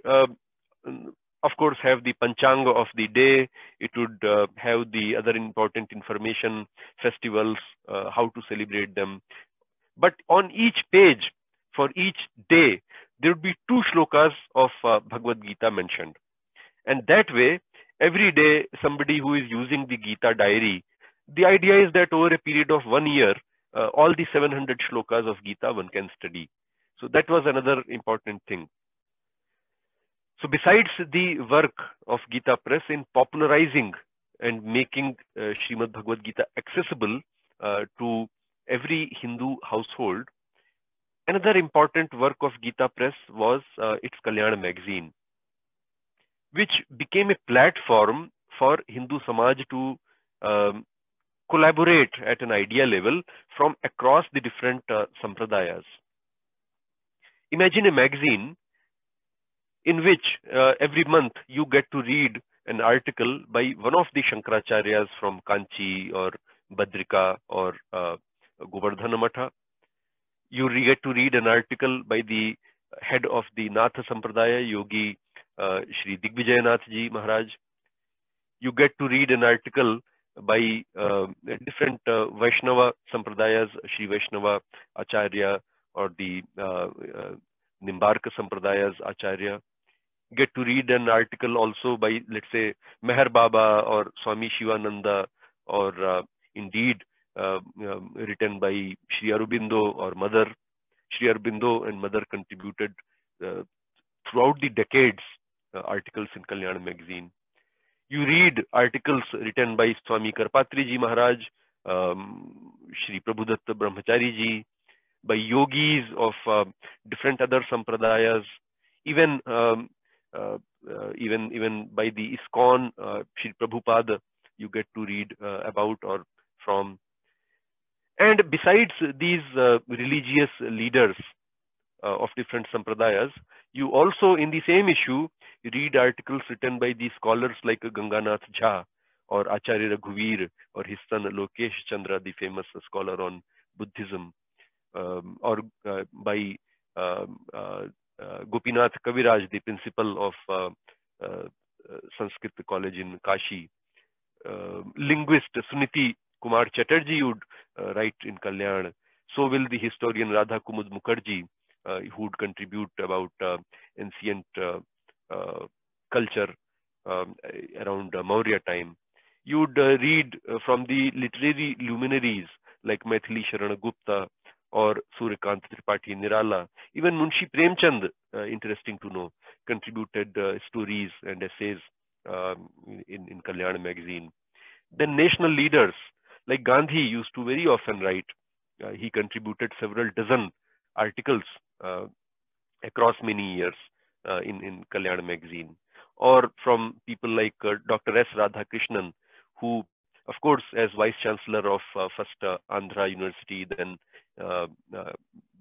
of course, have the Panchanga of the day. It would have the other important information, festivals, how to celebrate them. But on each page, for each day, there would be 2 shlokas of Bhagavad Gita mentioned. And that way, every day, somebody who is using the Gita diary, the idea is that over a period of 1 year, all the 700 shlokas of Gita one can study. So that was another important thing. So besides the work of Gita Press in popularizing and making Srimad Bhagavad Gita accessible to every Hindu household, another important work of Gita Press was its Kalyan magazine, which became a platform for Hindu Samaj to collaborate at an idea level from across the different sampradayas. Imagine a magazine in which every month you get to read an article by one of the Shankaracharyas from Kanchi or Badrika or Govardhana Matha. You get to read an article by the head of the Natha Sampradaya, Yogi Shri Digvijayanath Ji Maharaj. You get to read an article by different Vaishnava Sampradayas, Shri Vaishnava Acharya or the Nimbarka Sampradayas Acharya. Get to read an article also by, let's say, Meher Baba or Swami Shivananda, or indeed written by Shri Aurobindo or Mother. Shri Aurobindo and Mother contributed throughout the decades articles in Kalyan magazine. You read articles written by Swami Karpatri Ji Maharaj, Shri Prabhudatta Brahmachari Ji, by yogis of different other sampradayas, even by the ISKCON, Shri Prabhupada, you get to read about or from. And besides these religious leaders of different sampradayas, you also, in the same issue, read articles written by the scholars like Ganganath Jha or Acharya Raghuveer or his son Lokesh Chandra, the famous scholar on Buddhism, or by Gopinath Kaviraj, the principal of Sanskrit College in Kashi. Linguist Suniti Kumar Chatterjee would write in Kalyan. So will the historian Radha Kumud Mukherjee, who would contribute about ancient culture around Maurya time. You would read from the literary luminaries like Maithili Sharana Gupta or Suryakant Tripathi Nirala. Even Munshi Premchand, interesting to know, contributed stories and essays in Kalyan magazine. Then national leaders like Gandhi used to very often write. He contributed several dozen articles across many years in Kalyan magazine. Or from people like Dr. S. Radhakrishnan, who, of course, as Vice Chancellor of first Andhra University, then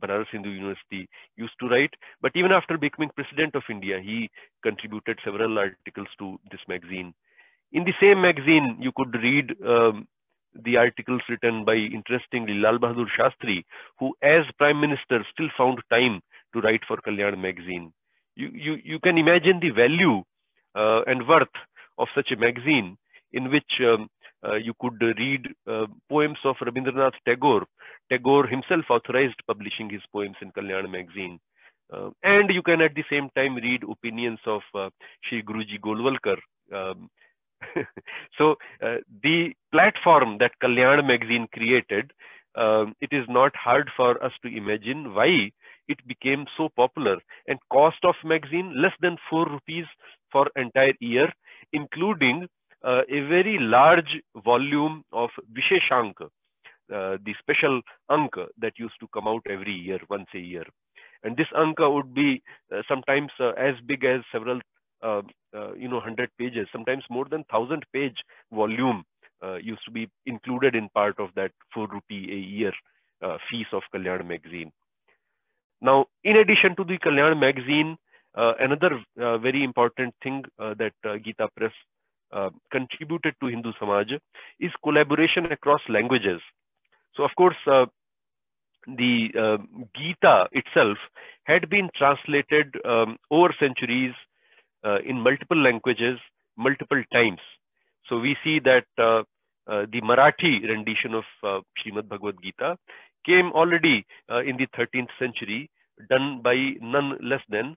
Banaras Hindu University, used to write. But even after becoming President of India, he contributed several articles to this magazine. In the same magazine, you could read the articles written by, interestingly, Lal Bahadur Shastri, who as Prime Minister still found time to write for Kalyan magazine. You can imagine the value and worth of such a magazine in which you could read poems of Rabindranath Tagore. Tagore himself authorized publishing his poems in Kalyan magazine. And you can at the same time read opinions of Shri Guruji Golwalkar. So the platform that Kalyan magazine created, it is not hard for us to imagine why it became so popular. And cost of magazine less than 4 rupees for entire year, including a very large volume of Visheshank, the special Anka that used to come out every year, once a year. And this Anka would be sometimes as big as several 100 pages, sometimes more than 1,000-page volume used to be included in part of that 4 rupee a year fees of Kalyan magazine. Now, in addition to the Kalyan magazine, another very important thing that Gita Press contributed to Hindu Samaj is collaboration across languages. So, of course, the Gita itself had been translated over centuries in multiple languages, multiple times. So we see that the Marathi rendition of Srimad Bhagavad Gita came already in the 13th century, done by none less than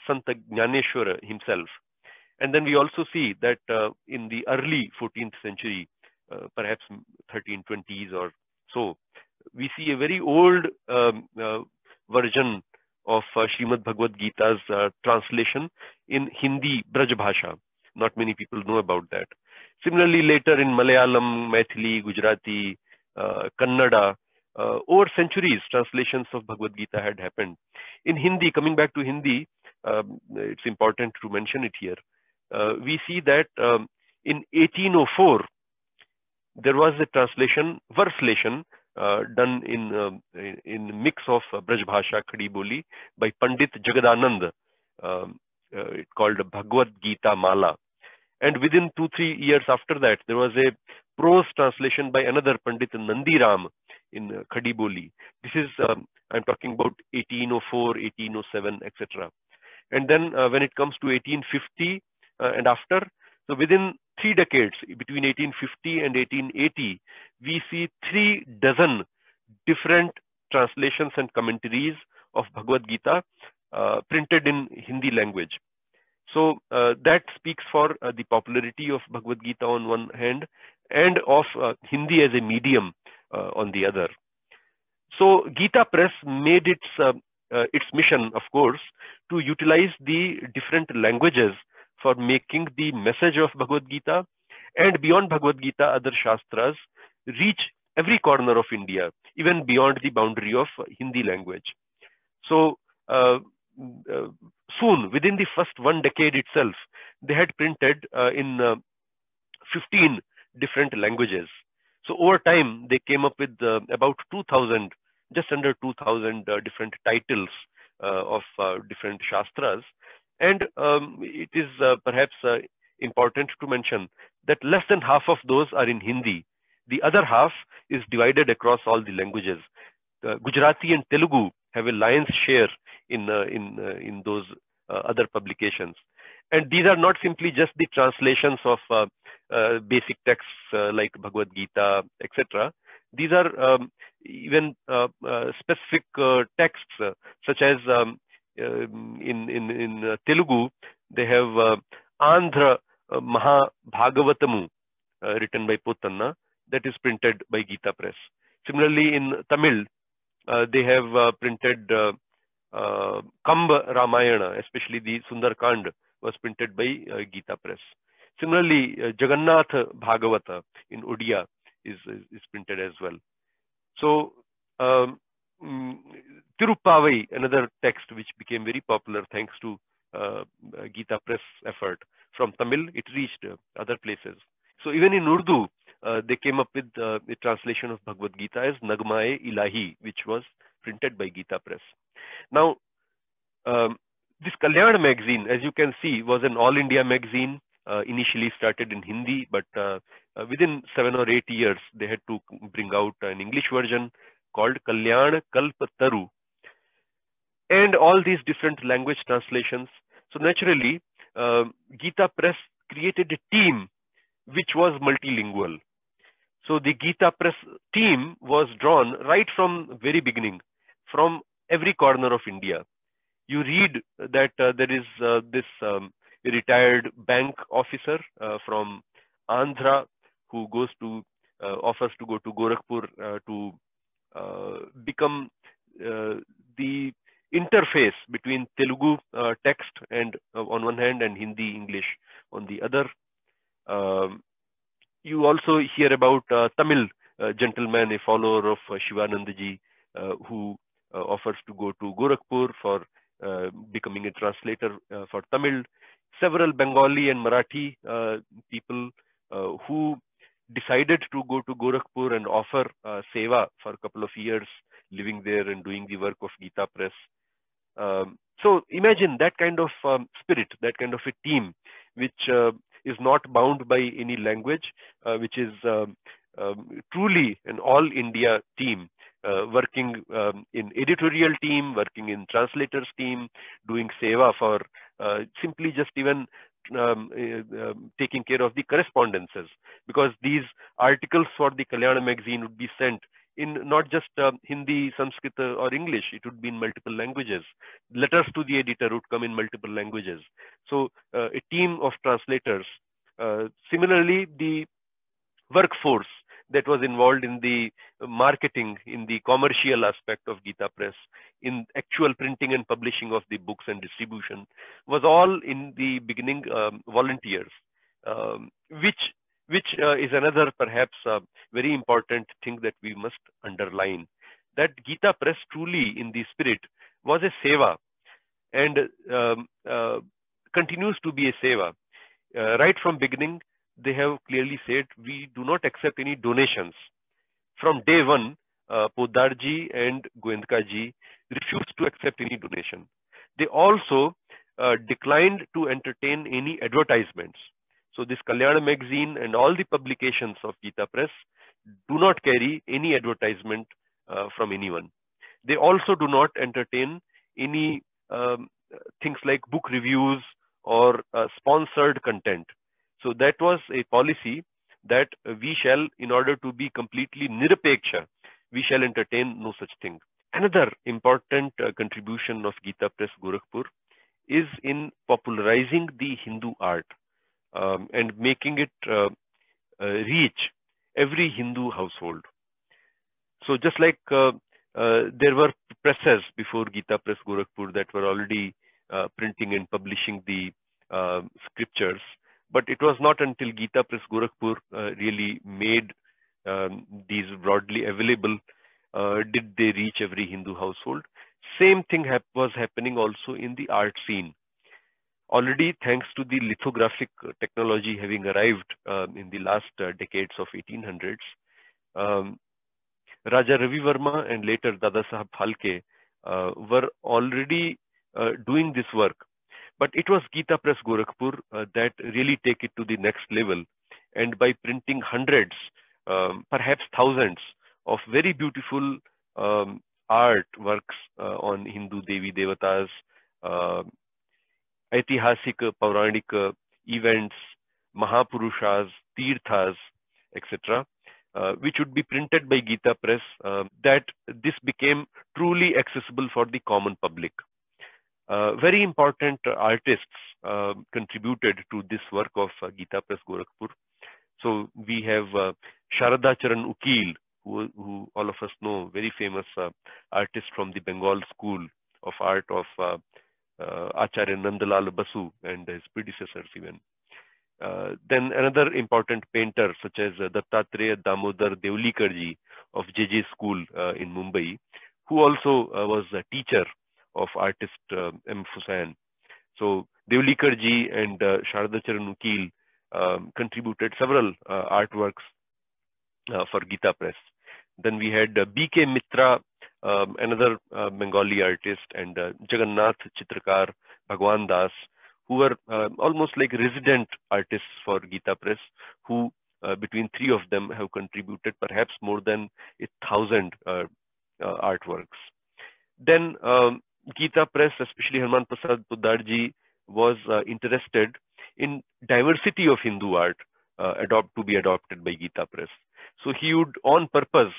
Sant Jnaneshwara himself. And then we also see that in the early 14th century, perhaps 1320s or so, we see a very old version of Srimad Bhagavad Gita's translation in Hindi Braj Bhasha. Not many people know about that. Similarly, later in Malayalam, Maithili, Gujarati, Kannada, over centuries, translations of Bhagavad Gita had happened. In Hindi, coming back to Hindi, it's important to mention it here. We see that in 1804, there was a translation, verslation, done in mix of Braj Bhasha, Khadi Boli by Pandit Jagadanand, called Bhagavad Gita Mala. And within 2-3 years after that, there was a prose translation by another Pandit Nandiram in Khadi Boli. This is, I'm talking about 1804, 1807, etc. And then when it comes to 1850 and after, so within 3 decades, between 1850 and 1880, we see 3 dozen different translations and commentaries of Bhagavad Gita printed in Hindi language. So that speaks for the popularity of Bhagavad Gita on one hand, and of Hindi as a medium on the other. So Gita Press made its mission, of course, to utilize the different languages for making the message of Bhagavad Gita, and beyond Bhagavad Gita, other Shastras reach every corner of India, even beyond the boundary of Hindi language. So soon, within the first 1 decade itself, they had printed in 15 different languages. So over time, they came up with about 2,000, just under 2,000 different titles of different Shastras. And it is perhaps important to mention that less than half of those are in Hindi. The other half is divided across all the languages. Gujarati and Telugu have a lion's share in those other publications. And these are not simply just the translations of basic texts like Bhagavad Gita, etc. These are even specific texts such as in Telugu, they have Andhra Mahabhagavatamu written by Potanna, that is printed by Gita Press. Similarly, in Tamil, they have printed Kamba Ramayana, especially the Sundarkand was printed by Gita Press. Similarly, Jagannath Bhagavata in Odia is printed as well. So Tirupavai, another text which became very popular thanks to Gita Press effort. From Tamil, it reached other places. So even in Urdu, they came up with a translation of Bhagavad Gita as Nagma-e Ilahi, which was printed by Gita Press. Now, this Kalyan magazine, as you can see, was an all India magazine. initially started in Hindi, but within 7 or 8 years, they had to bring out an English version called Kalyan Kalpataru, and all these different language translations. So naturally, Gita Press created a team which was multilingual. So the Gita Press team was drawn right from very beginning, from every corner of India. You read that there is this retired bank officer from Andhra who goes to offers to go to Gorakhpur to become the interface between Telugu text and on one hand and Hindi English on the other. You also hear about Tamil gentleman, a follower of Shivanandaji, who offers to go to Gorakhpur for becoming a translator for Tamil. Several Bengali and Marathi people who decided to go to Gorakhpur and offer seva for a couple of years, living there and doing the work of Gita Press. So imagine that kind of spirit, that kind of a team, which is not bound by any language, which is truly an all India team, working in editorial team, working in translators team, doing seva for simply just even taking care of the correspondences, because these articles for the Kalyana magazine would be sent in not just Hindi, Sanskrit or English, it would be in multiple languages. Letters to the editor would come in multiple languages. So a team of translators. Similarly, the workforce that was involved in the marketing, in the commercial aspect of Gita Press, in actual printing and publishing of the books and distribution, was all in the beginning volunteers, which is another perhaps very important thing that we must underline, that Gita Press truly in the spirit was a seva and continues to be a seva. Right from beginning, they have clearly said, we do not accept any donations. From day one, Podarji and Goenka ji refused to accept any donation. They also declined to entertain any advertisements. So this Kalyana magazine and all the publications of Gita Press do not carry any advertisement from anyone. They also do not entertain any things like book reviews or sponsored content. So that was a policy that we shall, in order to be completely nirapeksha, we shall entertain no such thing. Another important contribution of Gita Press Gorakhpur is in popularizing the Hindu art and making it reach every Hindu household. So just like there were presses before Gita Press Gorakhpur that were already printing and publishing the scriptures, but it was not until Gita Press Gorakhpur really made these broadly available did they reach every Hindu household. Same thing was happening also in the art scene. Already, thanks to the lithographic technology having arrived in the last decades of 1800s, Raja Ravi Verma and later Dada Saheb Phalke were already doing this work. But it was Gita Press Gorakhpur that really take it to the next level. And by printing hundreds, perhaps thousands of very beautiful art works on Hindu Devi Devatas, Aitihasik, Pauranik events, Mahapurushas, Tirthas, etc., which would be printed by Gita Press, that this became truly accessible for the common public. Very important artists contributed to this work of Gita Press Gorakhpur. So we have Sharada Charan Ukil, who all of us know, very famous artist from the Bengal School of Art of Acharya Nandalal Basu and his predecessors even. Then another important painter such as Dattatreya Damodar Devlikarji of JJ School in Mumbai, who also was a teacher of artist M. Fusain. So Devlikarji and Sharada Charan Ukil contributed several artworks for Gita Press. Then we had B.K. Mitra, another Bengali artist, and Jagannath Chitrakar Bhagwan Das, who were almost like resident artists for Gita Press, who between three of them have contributed perhaps more than 1,000 artworks. Then Gita Press, especially Hanuman Prasad Poddar ji, was interested in diversity of Hindu art to be adopted by Gita Press. So he would on purpose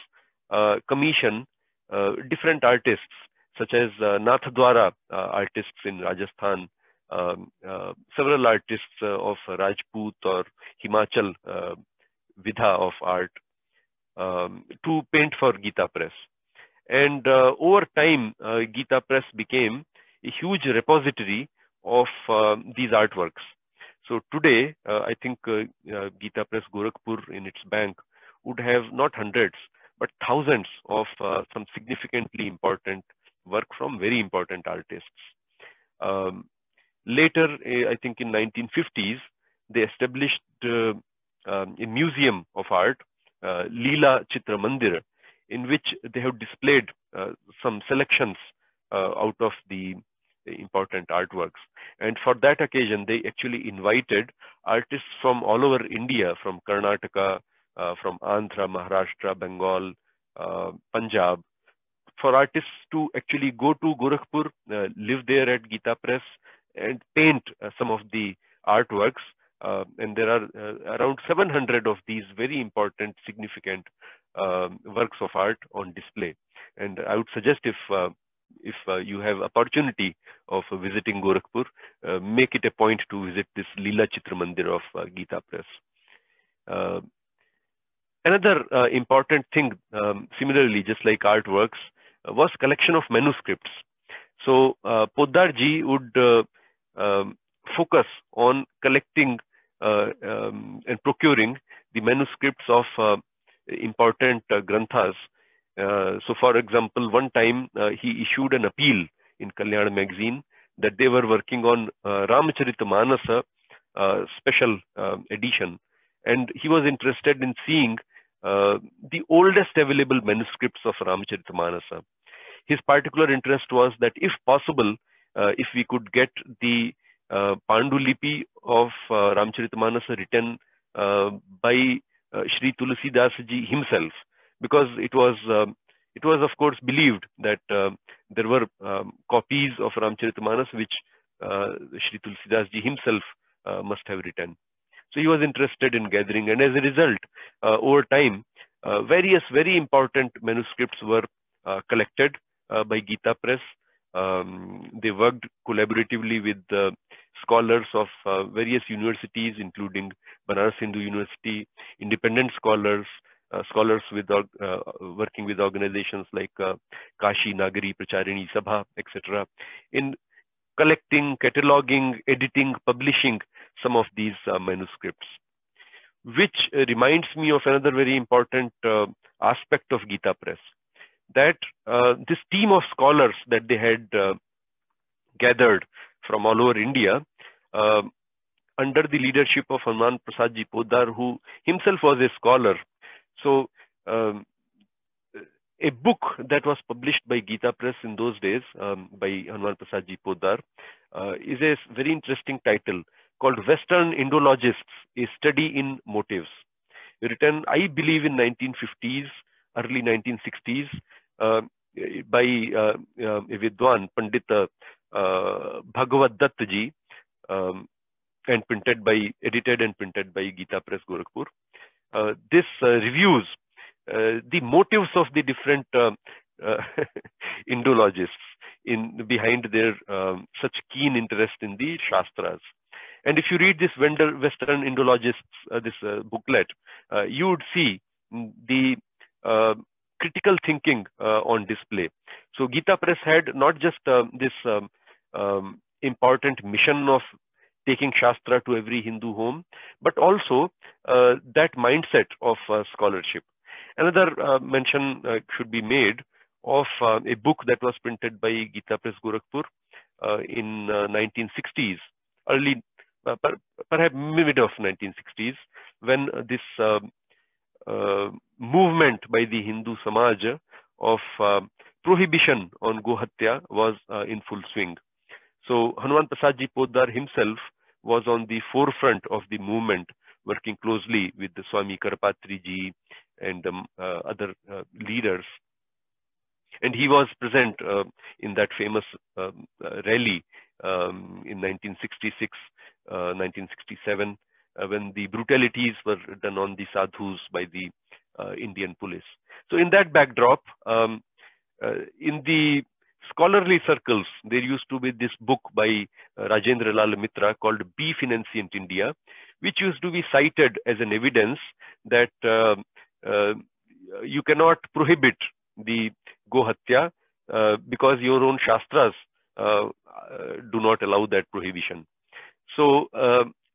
commission different artists such as Nathdwara artists in Rajasthan, several artists of Rajput or Himachal Vidha of art to paint for Gita Press. And over time, Gita Press became a huge repository of these artworks. So today, I think Gita Press Gorakhpur in its bank would have not hundreds, but thousands of some significantly important work from very important artists. Later, I think in 1950s, they established a museum of art, Leela Chitra Mandir, in which they have displayed some selections out of the important artworks. And for that occasion, they actually invited artists from all over India, from Karnataka, from Andhra, Maharashtra, Bengal, Punjab, for artists to actually go to Gorakhpur, live there at Gita Press, and paint some of the artworks. And there are around 700 of these very important, significant works of art on display. And I would suggest if you have opportunity of visiting Gorakhpur, make it a point to visit this Leela Chitra Mandir of Gita Press. Another important thing, similarly, just like artworks, was collection of manuscripts. So Poddar ji would focus on collecting and procuring the manuscripts of important granthas. So for example, one time he issued an appeal in Kalyan magazine that they were working on Ramacharitamanasa special edition, and he was interested in seeing the oldest available manuscripts of Ramacharitamanasa. His particular interest was that if possible, if we could get the Pandulipi of Ramacharitamanasa written by Sri Tulsidas ji himself, because it was of course believed that there were copies of Ramacharitamanasa which Sri Tulsidas ji himself must have written. So he was interested in gathering, and as a result, over time, various very important manuscripts were collected by Gita Press. They worked collaboratively with scholars of various universities, including Banaras Hindu University, independent scholars, scholars with working with organizations like Kashi Nagari Pracharini Sabha, etc., in collecting, cataloging, editing, publishing some of these manuscripts. Which reminds me of another very important aspect of Gita Press, that this team of scholars that they had gathered from all over India, under the leadership of Hanuman Prasad ji Poddar, who himself was a scholar. So a book that was published by Gita Press in those days by Hanuman Prasad ji Poddar is a very interesting title called Western Indologists, a Study in Motives, written, I believe, in 1950s, early 1960s, by a Vidwan, Pandit Bhagavad Dutt ji, and edited and printed by Gita Press Gorakhpur. This reviews the motives of the different Indologists behind their such keen interest in the Shastras. And if you read this Western Indologists, this booklet, you would see the critical thinking on display. So Gita Press had not just this important mission of taking Shastra to every Hindu home, but also that mindset of scholarship. Another mention should be made of a book that was printed by Gita Press Gorakhpur in 1960s, early, perhaps mid of 1960s, when this movement by the Hindu Samaj of prohibition on Gohatya was in full swing. So Hanuman Prasad Ji Poddar himself was on the forefront of the movement, working closely with the Swami Karpatri Ji and other leaders. And he was present in that famous rally in 1966, 1967, when the brutalities were done on the sadhus by the Indian police. So in that backdrop, in the scholarly circles, there used to be this book by Rajendra Lal Mitra called Beef in Ancient India, which used to be cited as an evidence that you cannot prohibit the Gohatya because your own Shastras do not allow that prohibition. So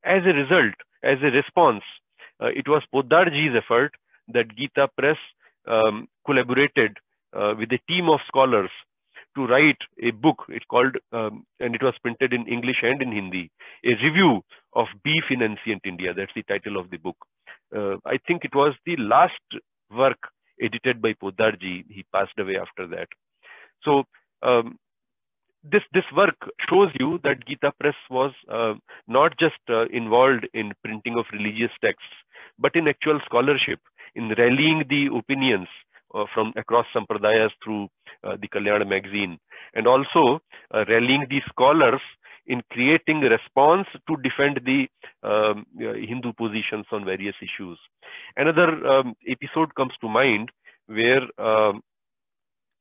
as a result, as a response, it was Poddar Ji's effort that Gita Press collaborated with a team of scholars to write a book. It called, and it was printed in English and in Hindi, a review of beef in ancient India. That's the title of the book. I think it was the last work edited by Poddar Ji. He passed away after that. So this work shows you that Gita Press was not just involved in printing of religious texts, but in actual scholarship, in rallying the opinions from across sampradayas through the Kalyana magazine, and also rallying the scholars in creating a response to defend the Hindu positions on various issues. Another episode comes to mind where a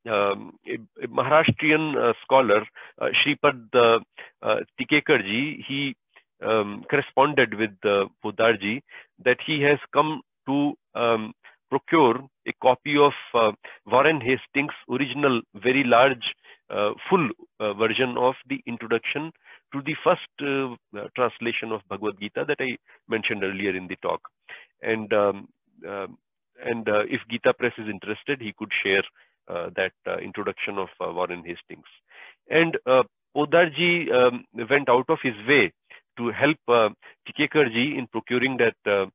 Maharashtrian scholar, Shripad Tikekar Ji, he corresponded with Poddar Ji that he has come to procure a copy of Warren Hastings' original, very large, full version of the introduction to the first translation of Bhagavad Gita that I mentioned earlier in the talk. And if Gita Press is interested, he could share that introduction of Warren Hastings. And Poddar Ji went out of his way to help Tikekar Ji in procuring that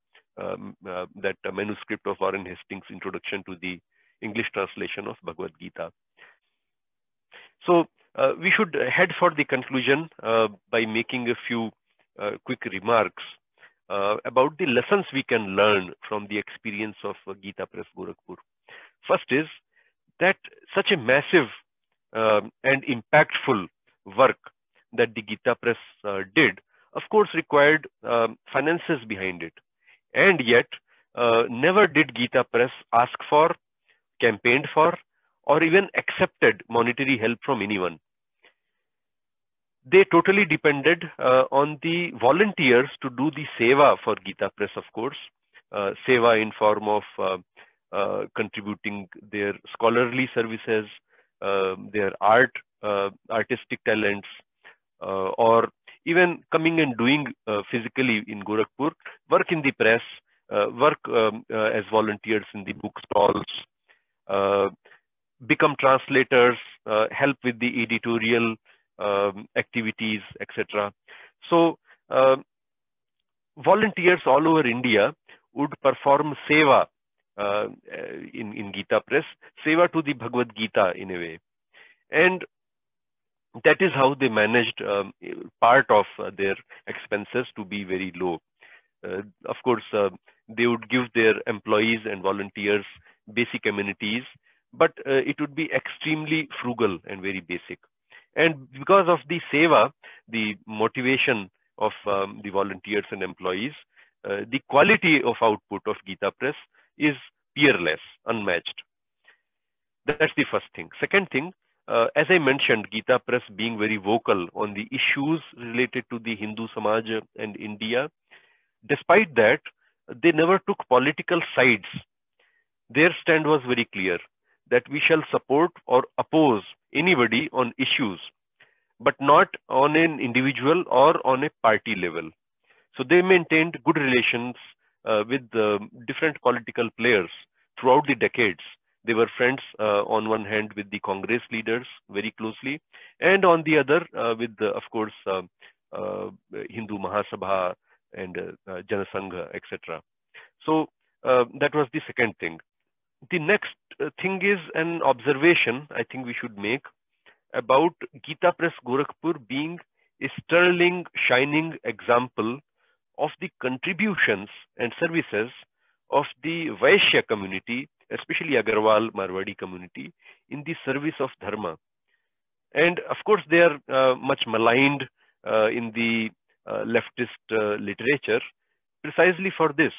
manuscript of Warren Hastings' introduction to the English translation of Bhagavad Gita. So we should head for the conclusion by making a few quick remarks about the lessons we can learn from the experience of Gita Press Gorakhpur. First is that such a massive and impactful work that the Gita Press did, of course, required finances behind it. And yet, never did Gita Press ask for, campaigned for, or even accepted monetary help from anyone. They totally depended on the volunteers to do the seva for Gita Press, of course. Seva in form of contributing their scholarly services, their artistic talents, or even coming and doing physically in Gorakhpur, work in the press, work as volunteers in the book stalls, become translators, help with the editorial activities, etc. So volunteers all over India would perform seva in Gita Press, seva to the Bhagavad Gita in a way. And that is how they managed part of their expenses to be very low. Of course, they would give their employees and volunteers basic amenities, but it would be extremely frugal and very basic. And because of the seva, the motivation of the volunteers and employees, the quality of output of Gita Press is peerless, unmatched. That's the first thing. Second thing, as I mentioned, Gita Press being very vocal on the issues related to the Hindu Samaj and India, despite that, they never took political sides. Their stand was very clear that we shall support or oppose anybody on issues, but not on an individual or on a party level. So they maintained good relations with different political players throughout the decades. They were friends on one hand with the Congress leaders very closely, and on the other with, of course, Hindu Mahasabha and Janasangha, etc. So that was the second thing. The next thing is an observation I think we should make about Gita Press Gorakhpur being a sterling, shining example of the contributions and services of the Vaishya community, especially Agarwal Marwadi community, in the service of Dharma. And of course, they are much maligned in the leftist literature precisely for this.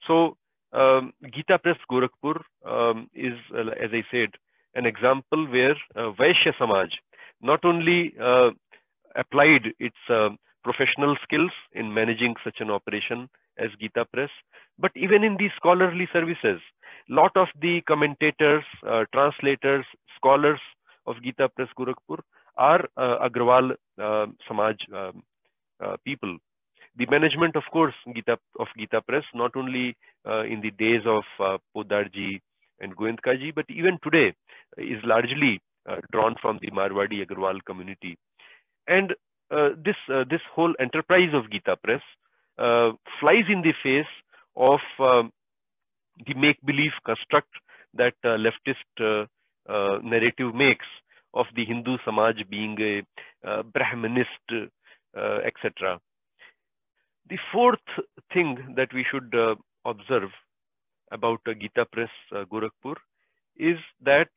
So, Gita Press Gorakhpur is, as I said, an example where Vaishya Samaj not only applied its professional skills in managing such an operation as Gita Press, but even in these scholarly services, lot of the commentators, translators, scholars of Gita Press Gorakhpur are Agarwal Samaj people. The management, of course, of Gita Press, not only in the days of Podarji and Goenkaji, but even today is largely drawn from the Marwadi Agarwal community. And this whole enterprise of Gita Press flies in the face of the make-believe construct that leftist narrative makes of the Hindu Samaj being a Brahminist, etc. The fourth thing that we should observe about Gita Press Gorakhpur is that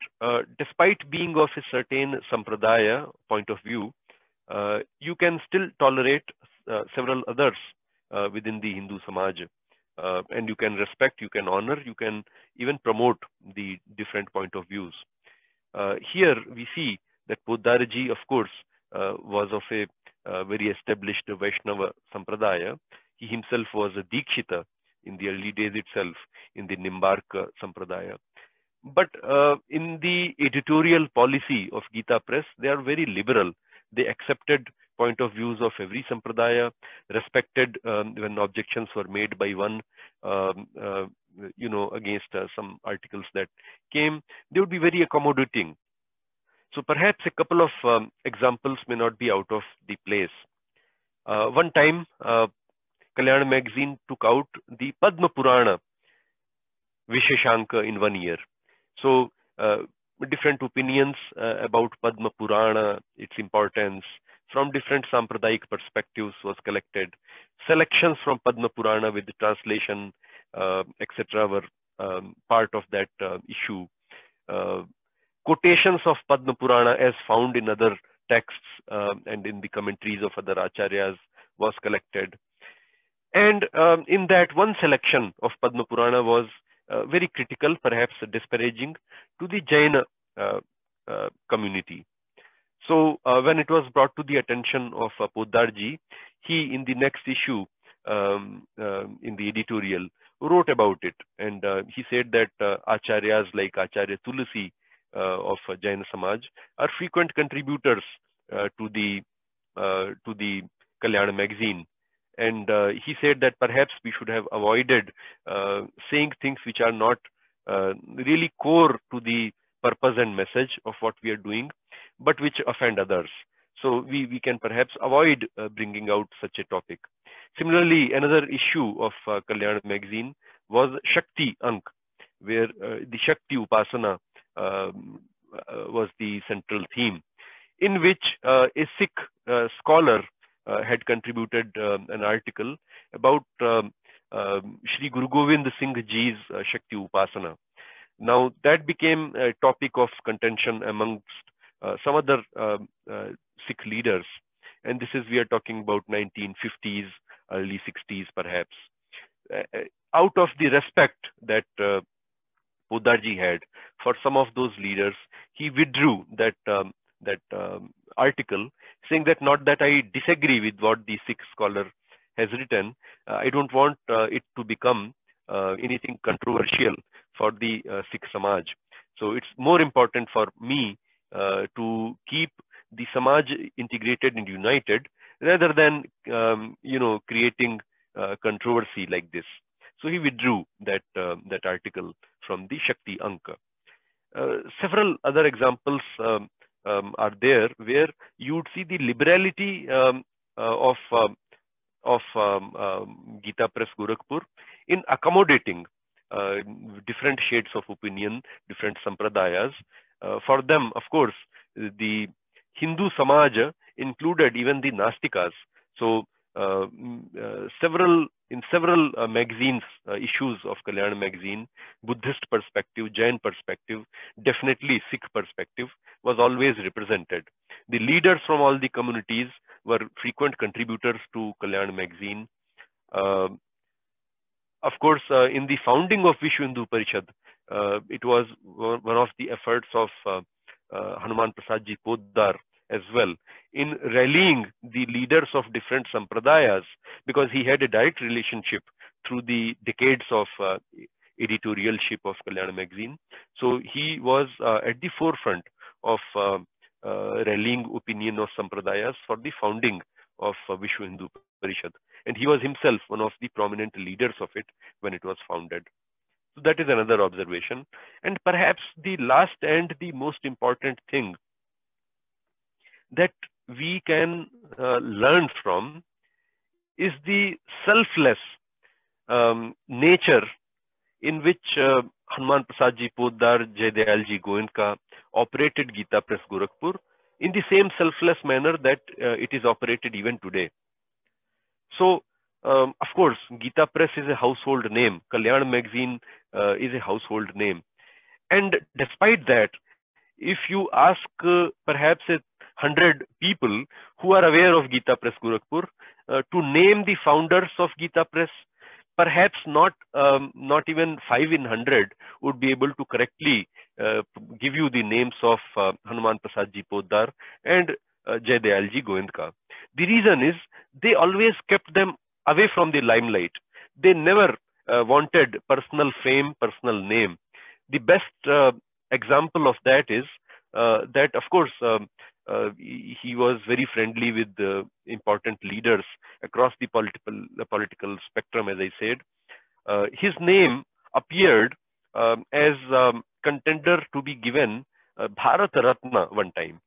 despite being of a certain sampradaya point of view, you can still tolerate several others within the Hindu Samaj, and you can respect, you can honor, you can even promote the different point of views. Here we see that Podarji, of course, was of a very established Vaishnava Sampradaya. He himself was a Dikshita in the early days itself in the Nimbark Sampradaya. But in the editorial policy of Gita Press, they are very liberal. They accepted point of views of every Sampradaya, respected when objections were made by one, against some articles that came. They would be very accommodating. So perhaps a couple of examples may not be out of the place. One time, Kalyan magazine took out the Padma Purana Visheshanka in 1 year. So different opinions about Padma Purana, its importance, from different Sampradayic perspectives was collected. Selections from Padma Purana with the translation, etc. were part of that issue. Quotations of Padma Purana as found in other texts and in the commentaries of other acharyas was collected. And in that, one selection of Padma Purana was very critical, perhaps disparaging to the Jaina community. So when it was brought to the attention of Podarji, he in the next issue in the editorial wrote about it, and he said that acharyas like Acharya Tulasi of Jaina Samaj are frequent contributors to the Kalyan magazine. And he said that perhaps we should have avoided saying things which are not really core to the purpose and message of what we are doing, but which offend others. So we can perhaps avoid bringing out such a topic. Similarly, another issue of Kalyan magazine was Shakti Ank, where the Shakti Upasana was the central theme, in which a Sikh scholar had contributed an article about Shri Guru Govind Singh Ji's Shakti Upasana. Now that became a topic of contention amongst some other Sikh leaders, and this is, we are talking about 1950s, early 60s perhaps. Out of the respect that Podarji had for some of those leaders, he withdrew that article, saying that not that I disagree with what the Sikh scholar has written, I don't want it to become anything controversial for the Sikh Samaj. So it's more important for me to keep the Samaj integrated and united rather than creating controversy like this. So he withdrew that article from the Shakti Anka. Several other examples are there where you would see the liberality of Gita Press Gorakhpur in accommodating different shades of opinion, different sampradayas. For them, of course, the Hindu Samaj included even the Nastikas. So in several magazines, issues of Kalyan magazine, Buddhist perspective, Jain perspective, definitely Sikh perspective was always represented. The leaders from all the communities were frequent contributors to Kalyan magazine. Of course, in the founding of Vishwa Hindu Parishad, it was one of the efforts of Hanuman Prasad Ji Poddar as well, in rallying the leaders of different sampradayas, because he had a direct relationship through the decades of editorialship of Kalyan magazine. So he was at the forefront of rallying opinion of sampradayas for the founding of Vishwa Hindu Parishad. And he was himself one of the prominent leaders of it when it was founded. So that is another observation. And perhaps the last and the most important thing that we can learn from is the selfless nature in which Hanuman Prasad Ji Poddar, Jayadayal Ji Goenka operated Gita Press Gorakhpur in the same selfless manner that it is operated even today. So, of course, Gita Press is a household name. Kalyan magazine is a household name. And despite that, if you ask perhaps 100 people who are aware of Gita Press Gorakhpur to name the founders of Gita Press, perhaps not even 5 in 100 would be able to correctly give you the names of Hanuman Prasad Ji Poddar and Jayadayal Ji Goenka. The reason is they always kept them away from the limelight. They never wanted personal fame, personal name. The best example of that is that, of course, he was very friendly with important leaders across the political spectrum, as I said. His name appeared as contender to be given Bharat Ratna one time.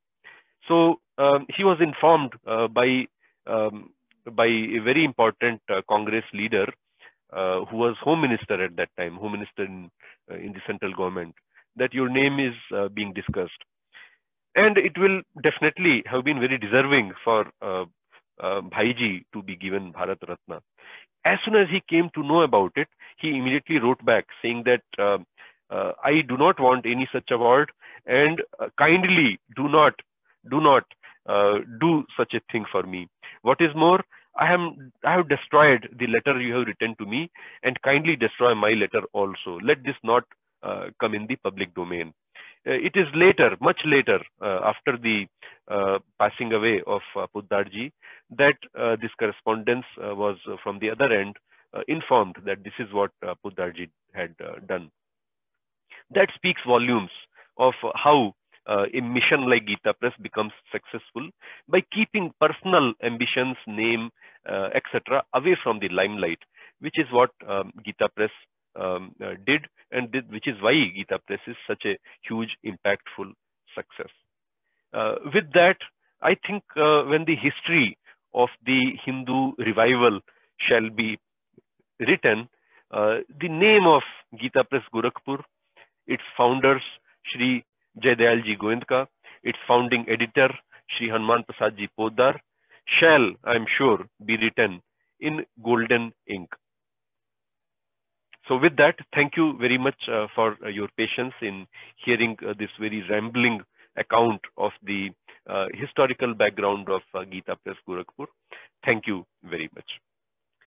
So he was informed by a very important Congress leader who was Home Minister at that time, Home Minister in the central government, that your name is being discussed. And it will definitely have been very deserving for Bhaiji to be given Bharat Ratna. As soon as he came to know about it, he immediately wrote back saying that I do not want any such award, and kindly do not do such a thing for me. What is more, I have destroyed the letter you have written to me, and kindly destroy my letter also. Let this not come in the public domain. It is later, much later, after the passing away of Poddarji, that this correspondence was from the other end informed that this is what Poddarji had done. That speaks volumes of how a mission like Gita Press becomes successful by keeping personal ambitions, name, etc. away from the limelight, which is what Gita Press did, and which is why Gita Press is such a huge, impactful success. With that, I think when the history of the Hindu revival shall be written, the name of Gita Press Gorakhpur, its founders, Shri Jayadayal Ji Goenka, its founding editor, Shri Hanuman Prasad Ji Poddar, shall, I am sure, be written in golden ink. So with that, thank you very much for your patience in hearing this very rambling account of the historical background of Gita Press Gorakhpur. Thank you very much.